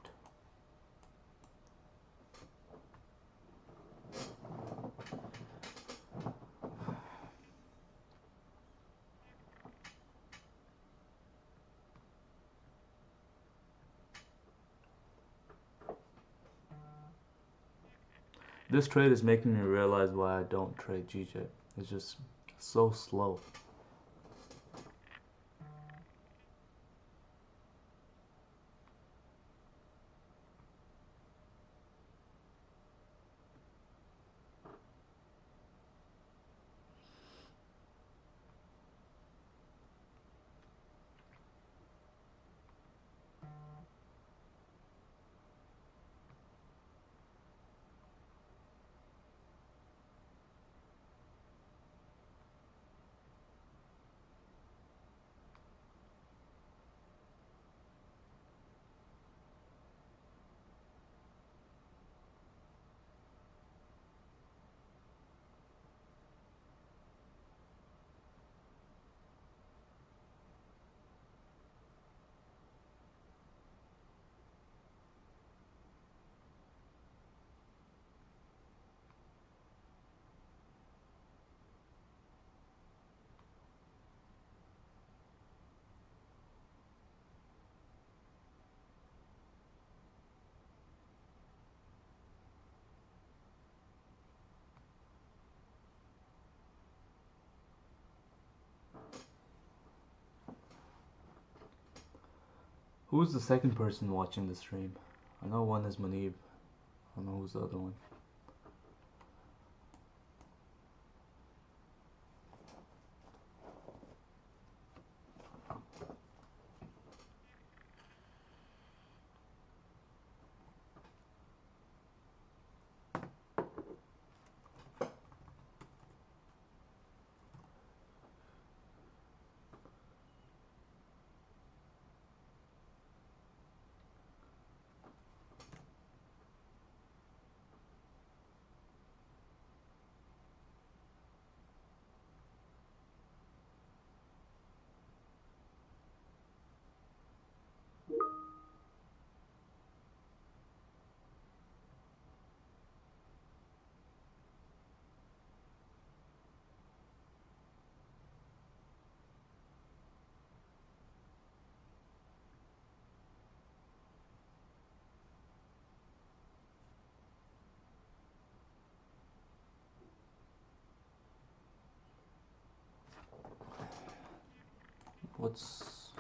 This trade is making me realize why I don't trade GJ. It's just so slow. Who's the second person watching the stream? I know one is Manib. I don't know who's the other one.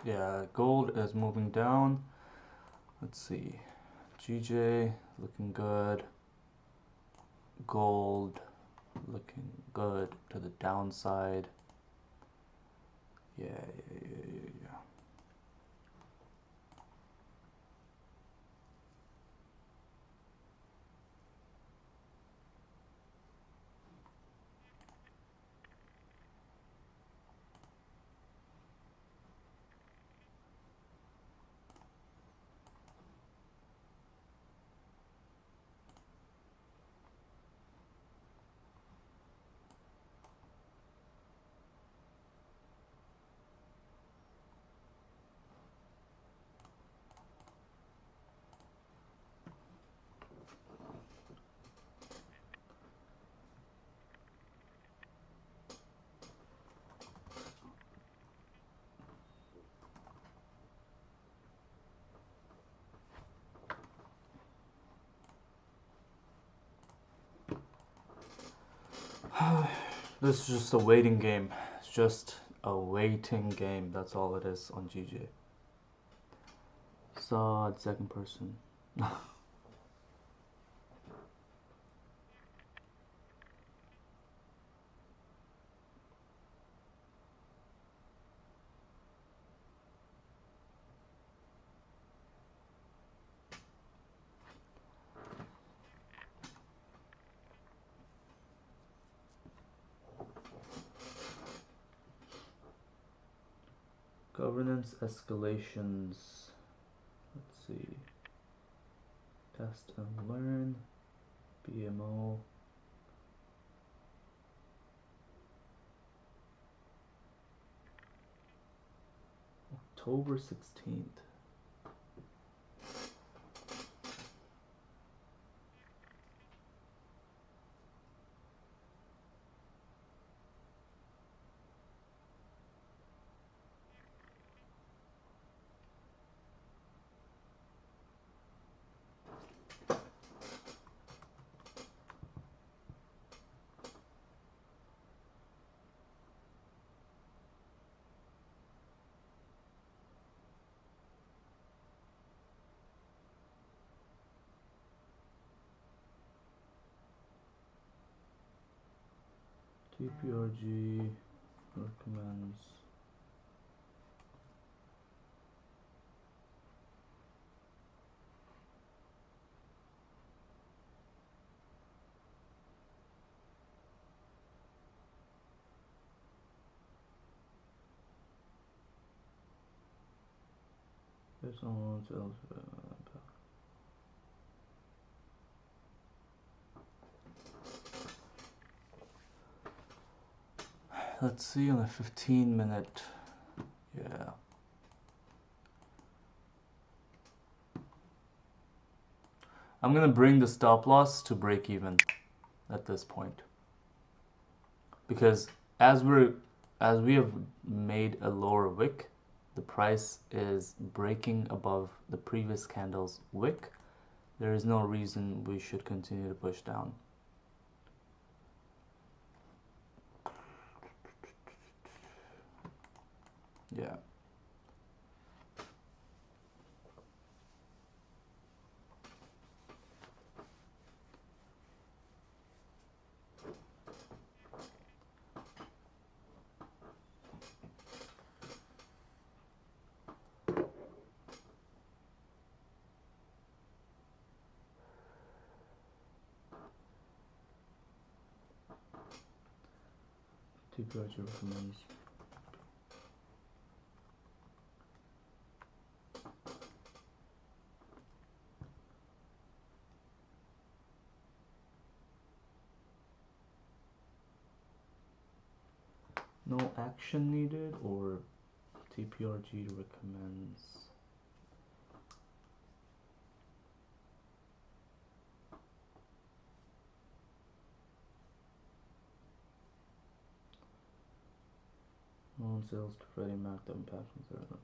Yeah, gold is moving down. Let's see. GJ looking good. Gold looking good to the downside. Yeah. This is just a waiting game. It's just a waiting game. That's all it is on GJ. Saw second person. Governance escalations. Let's see. Test and learn. BMO. October 16th. TPRG recommends there's someone else. Let's see on a 15-minute. Yeah. I'm gonna bring the stop loss to break even at this point, because as we have made a lower wick, the price is breaking above the previous candle's wick. There is no reason we should continue to push down. Yeah. TPRG recommends. No action needed, or TPRG recommends. Loan sales to Freddie Mac, the impact from zero.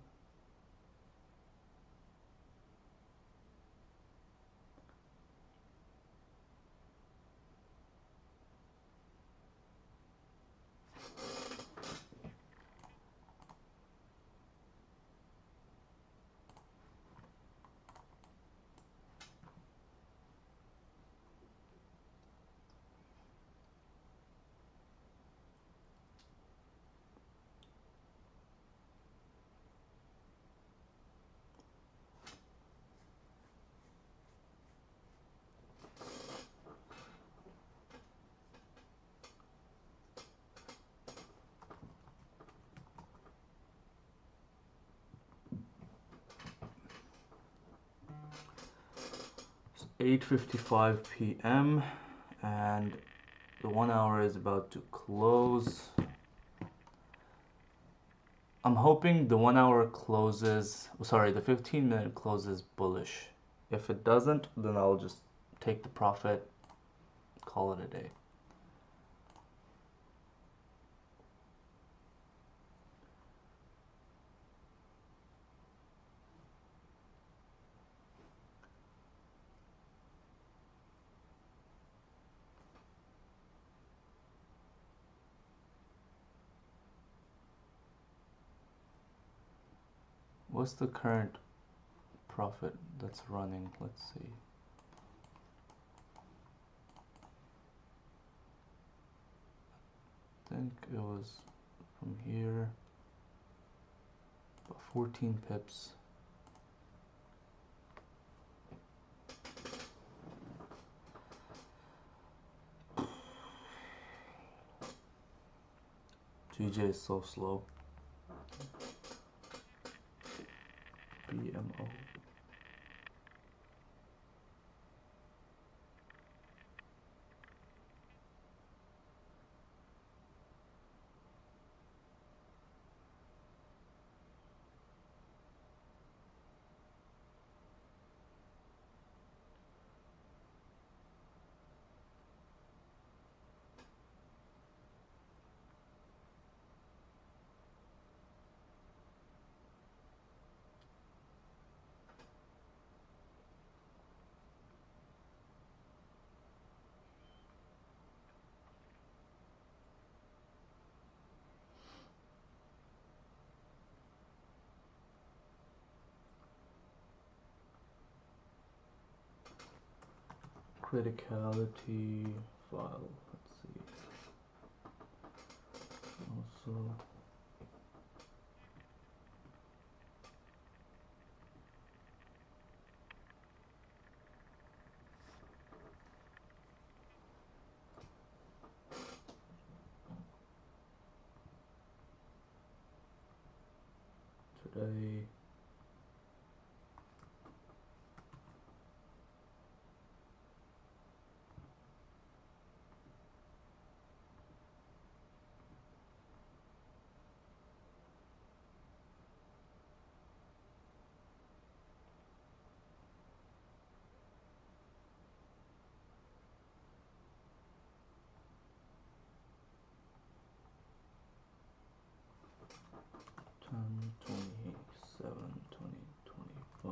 It's 8:55 p.m. and the 1 hour is about to close. I'm hoping the 1 hour closes, sorry, the 15-minute closes bullish. If it doesn't, then I'll just take the profit, call it a day. What's the current profit that's running? Let's see. I think it was from here, about 14 pips. GJ is so slow. BMO. Criticality file. Let's see. Also. Today. Ten, 27, 2025.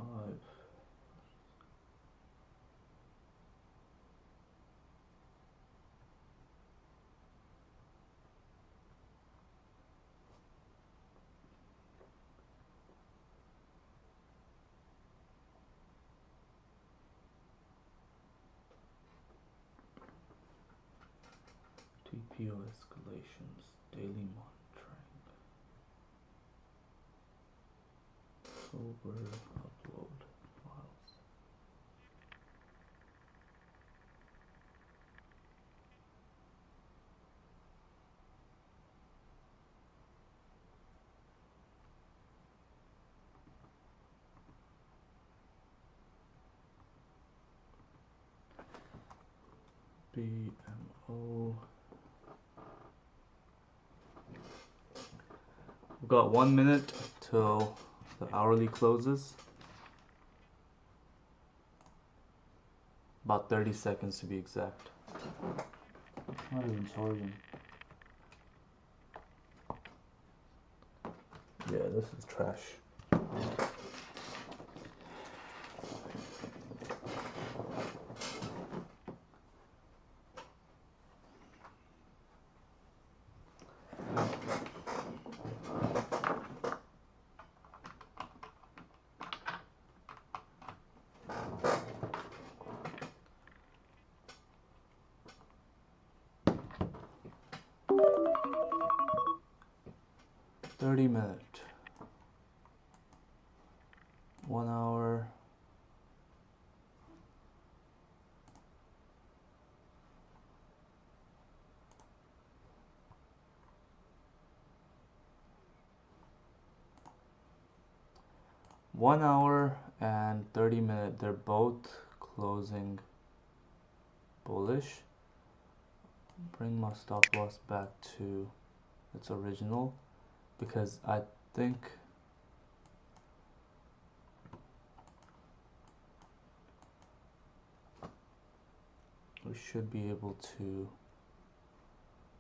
TPO escalations, daily monitoring. Sober upload files. PMO. We've got 1 minute till the hourly closes. About 30 seconds to be exact. Not even charging. Yeah, this is trash. Minute, 1 hour, and 30-minute. They're both closing bullish. Bring my stop loss back to its original, because I think we should be able to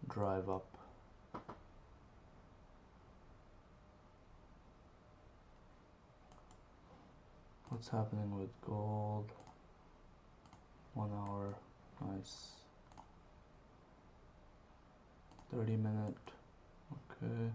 drive up. What's happening with gold? 1 hour, nice. 30-minute, okay.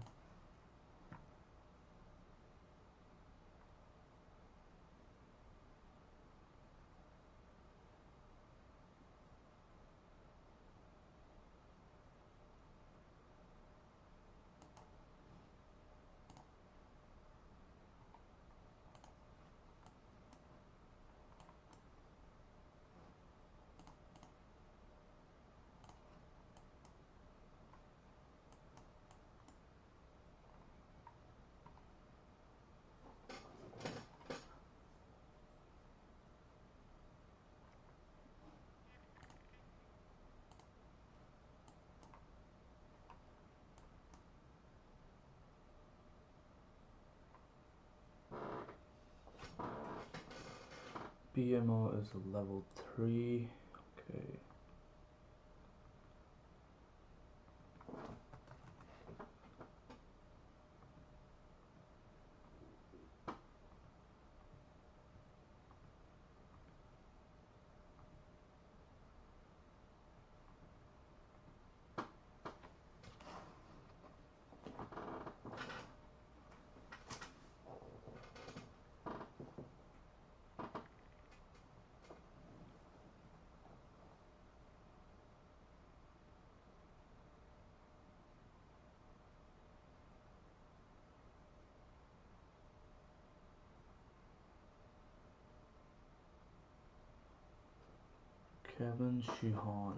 BMO is a level 3. Okay. Kevin Shihan.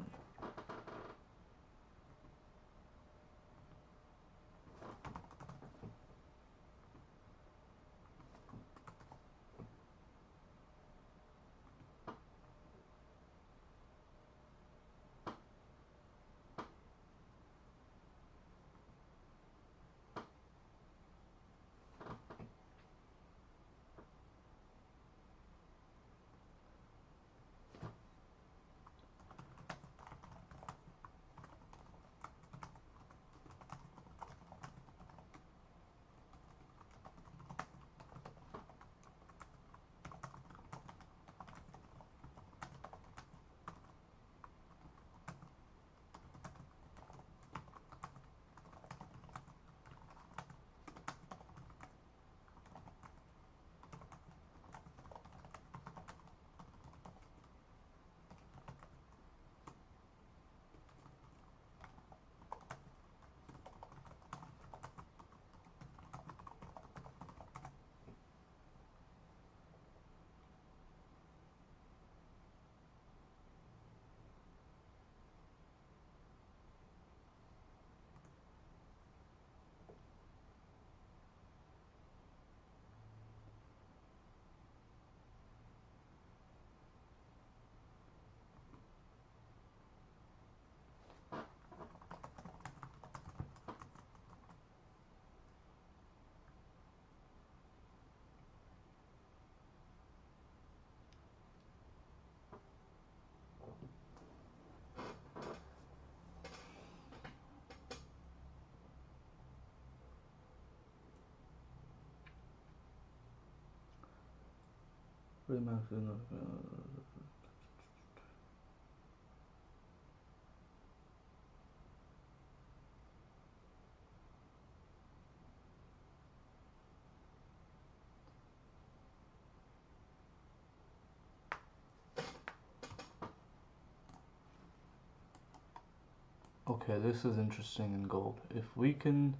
Okay, this is interesting in gold. If we can,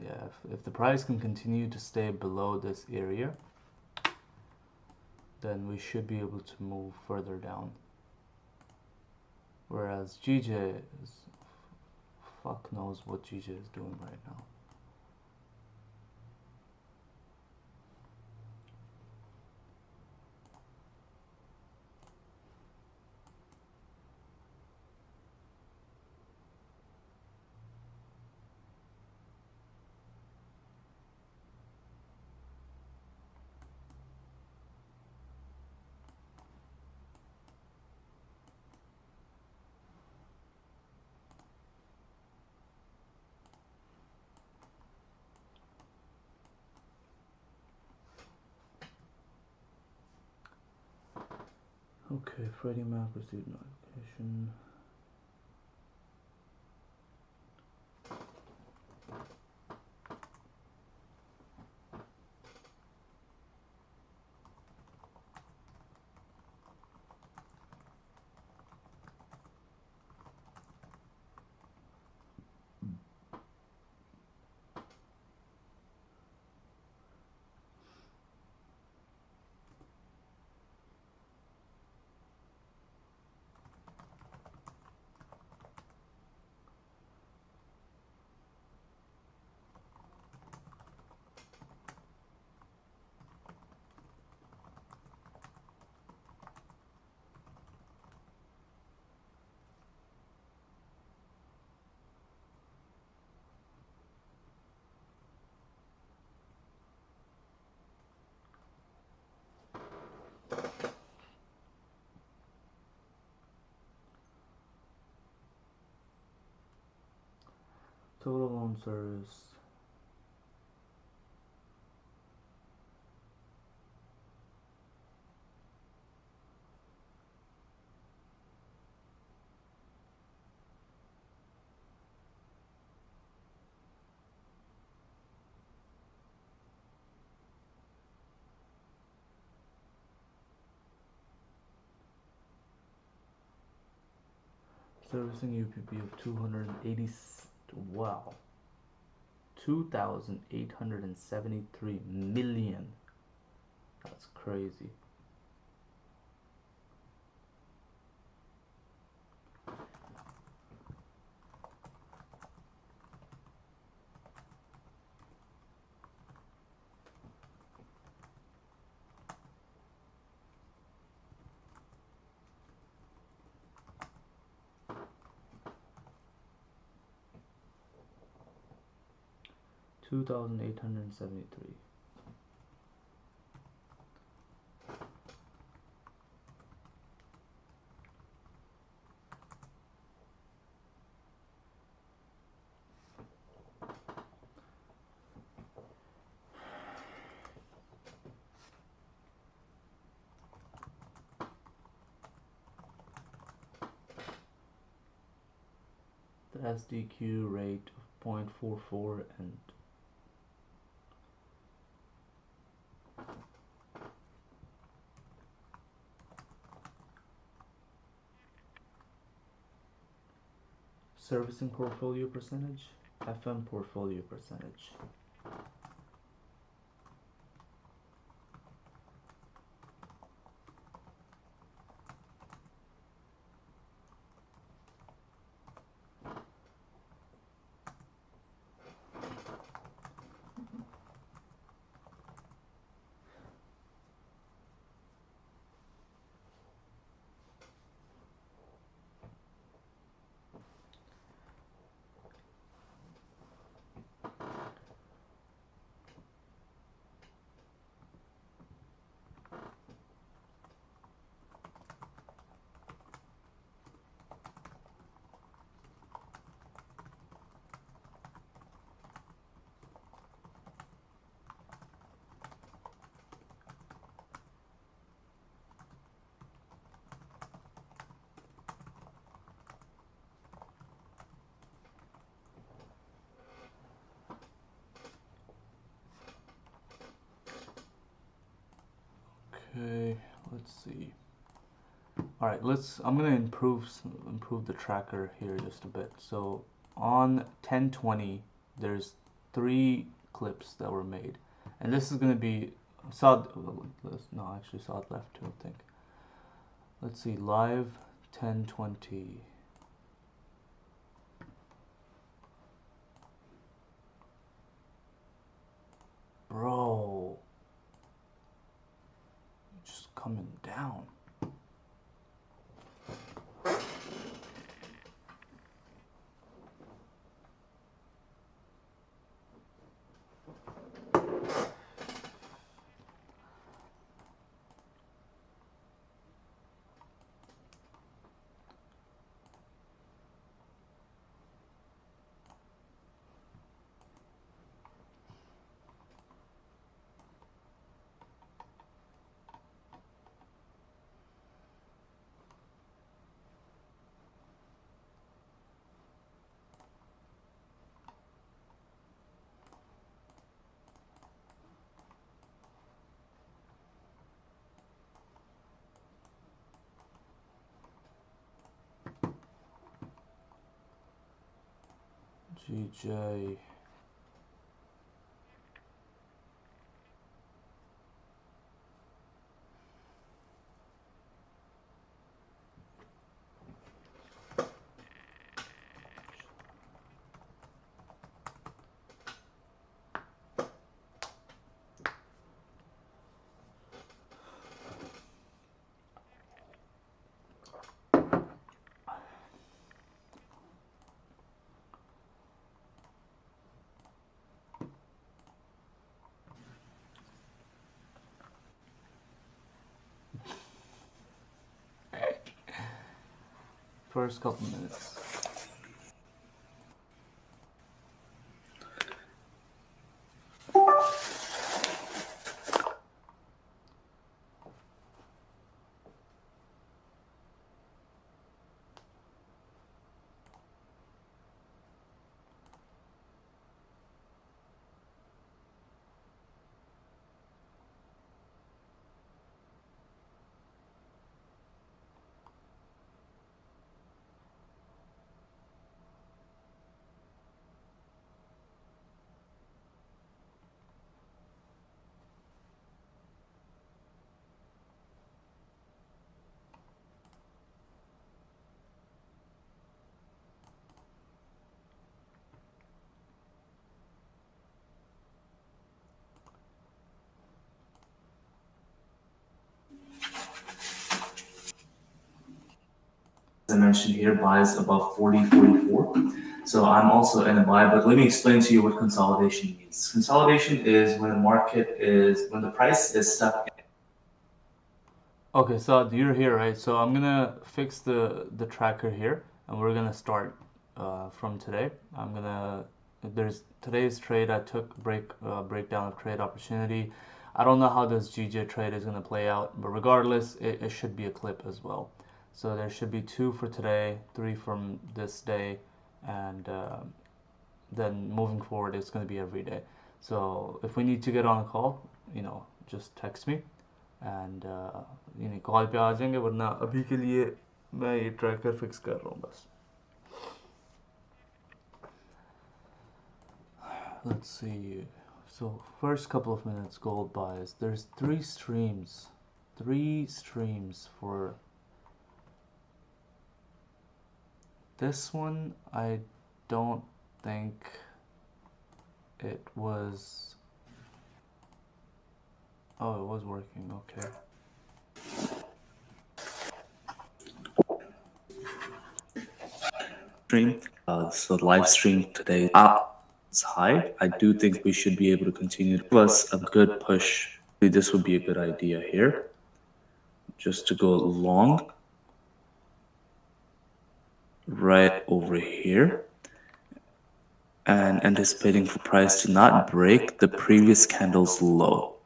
yeah, if the price can continue to stay below this area, then we should be able to move further down. Whereas GJ is, fuck knows what GJ is doing right now. Okay, Freddie Mac received notification. Total on service. Servicing UPB of 280, wow, 2,873 million. That's crazy. $2,873. The SDQ rate of 0.44 and servicing portfolio percentage, FM portfolio percentage. Okay, let's see. All right, I'm gonna improve the tracker here just a bit. So on 1020, there's 3 clips that were made, and this is gonna be no, actually saw it left too, I think. Let's see, live 1020. Bro, just coming down. GJ. First couple minutes.
As I mentioned here, buys above 40, 44. So I'm also in a buy, but let me explain to you what consolidation means. Consolidation is when when the price is stuck.
Okay, so you're here, right? So I'm gonna fix the tracker here, and we're gonna start from today. There's today's trade. I took breakdown of trade opportunity. I don't know how this GJ trade is gonna play out, but regardless, it should be a clip as well. So there should be 2 for today, 3 from this day, and then moving forward, it's gonna be every day. So if we need to get on a call, just text me and call पे आ जाएंगे, वरना अभी के लिए मैं ये tracker fix कर रहा हूँ बस. Let's see. So first couple of minutes gold buys. There's 3 streams for this one. I don't think it was. Oh, it was working. Okay.
Stream. So the live stream today is high. I do think we should be able to continue to give us a good push. This would be a good idea here. Just to go long. Right over here. And anticipating for price to not break the previous candle's low.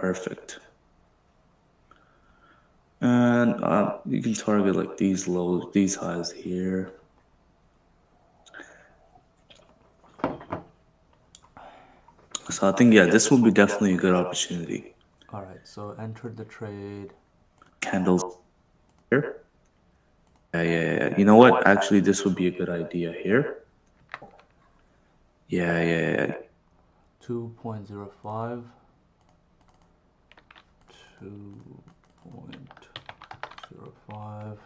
Perfect. And you can target like these lows, these highs here. So I think, yeah, this will be definitely a good opportunity.
All right, so enter the trade.
Candles here. Yeah. You know what? Actually, this would be a good idea here. Yeah.
2.05. 2.05.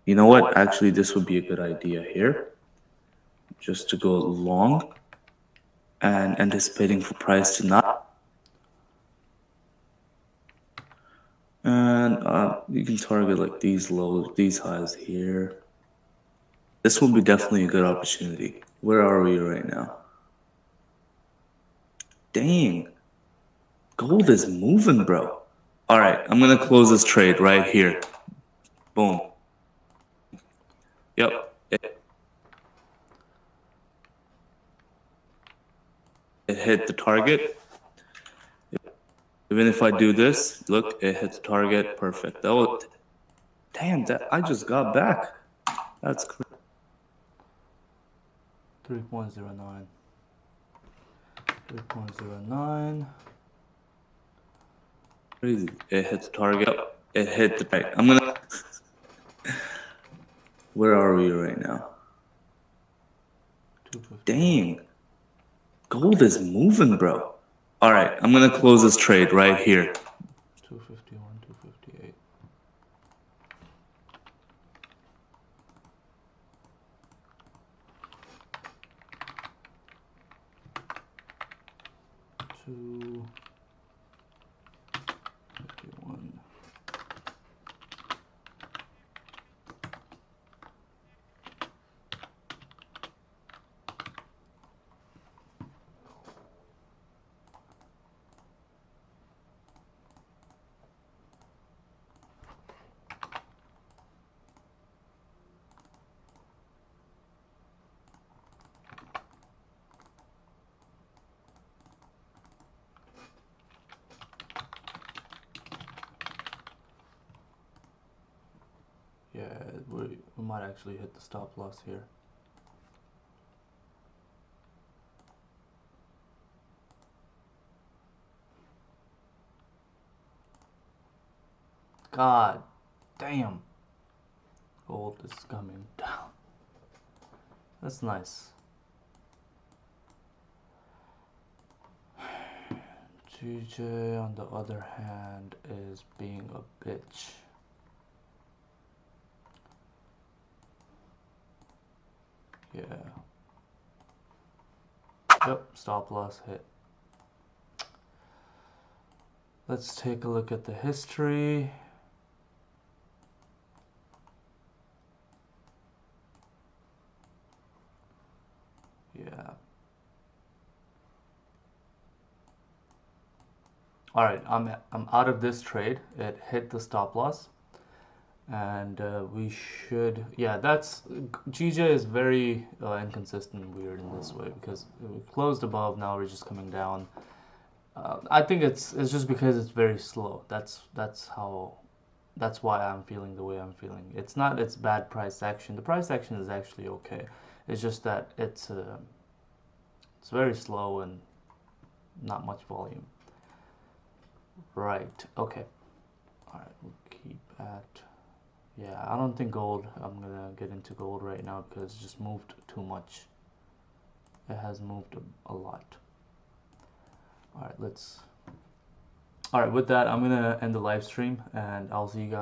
You know what? Actually, this would be a good idea here. Just to go long and anticipating for price to not. And you can target like these lows, these highs here. This will be definitely a good opportunity. Where are we right now? Dang. Gold is moving, bro. All right, I'm going to close this trade right here. Boom. Yep. It hit the target. Even if I do this, look, it hit the target. Perfect. That was, damn, that I just got back. That's crazy.
3.09. 3.09.
Crazy. It hit the target. It hit the target. I'm gonna. Where are we right now?
250.
Dang. Gold is moving, bro. All right, I'm gonna close this trade right here.
251, 258. Two 51. Yeah, we might actually hit the stop loss here. God damn. Gold is coming down. That's nice. GJ, on the other hand, is being a bitch. Yeah. Yep, stop loss hit. Let's take a look at the history. Yeah. All right, I'm out of this trade. It hit the stop loss, and we should. Yeah, that's GJ is very inconsistent and weird in this way because we closed above. Now we're just coming down. I think it's just because it's very slow. That's why I'm feeling the way I'm feeling. It's bad price action. The price action is actually okay. It's just that it's very slow and not much volume. Right. Okay. All right. We'll keep at. Yeah, I don't think gold. I'm gonna get into gold right now because it just moved too much. It has moved a lot. All right. Let's. All right. With that, I'm gonna end the live stream, and I'll see you guys.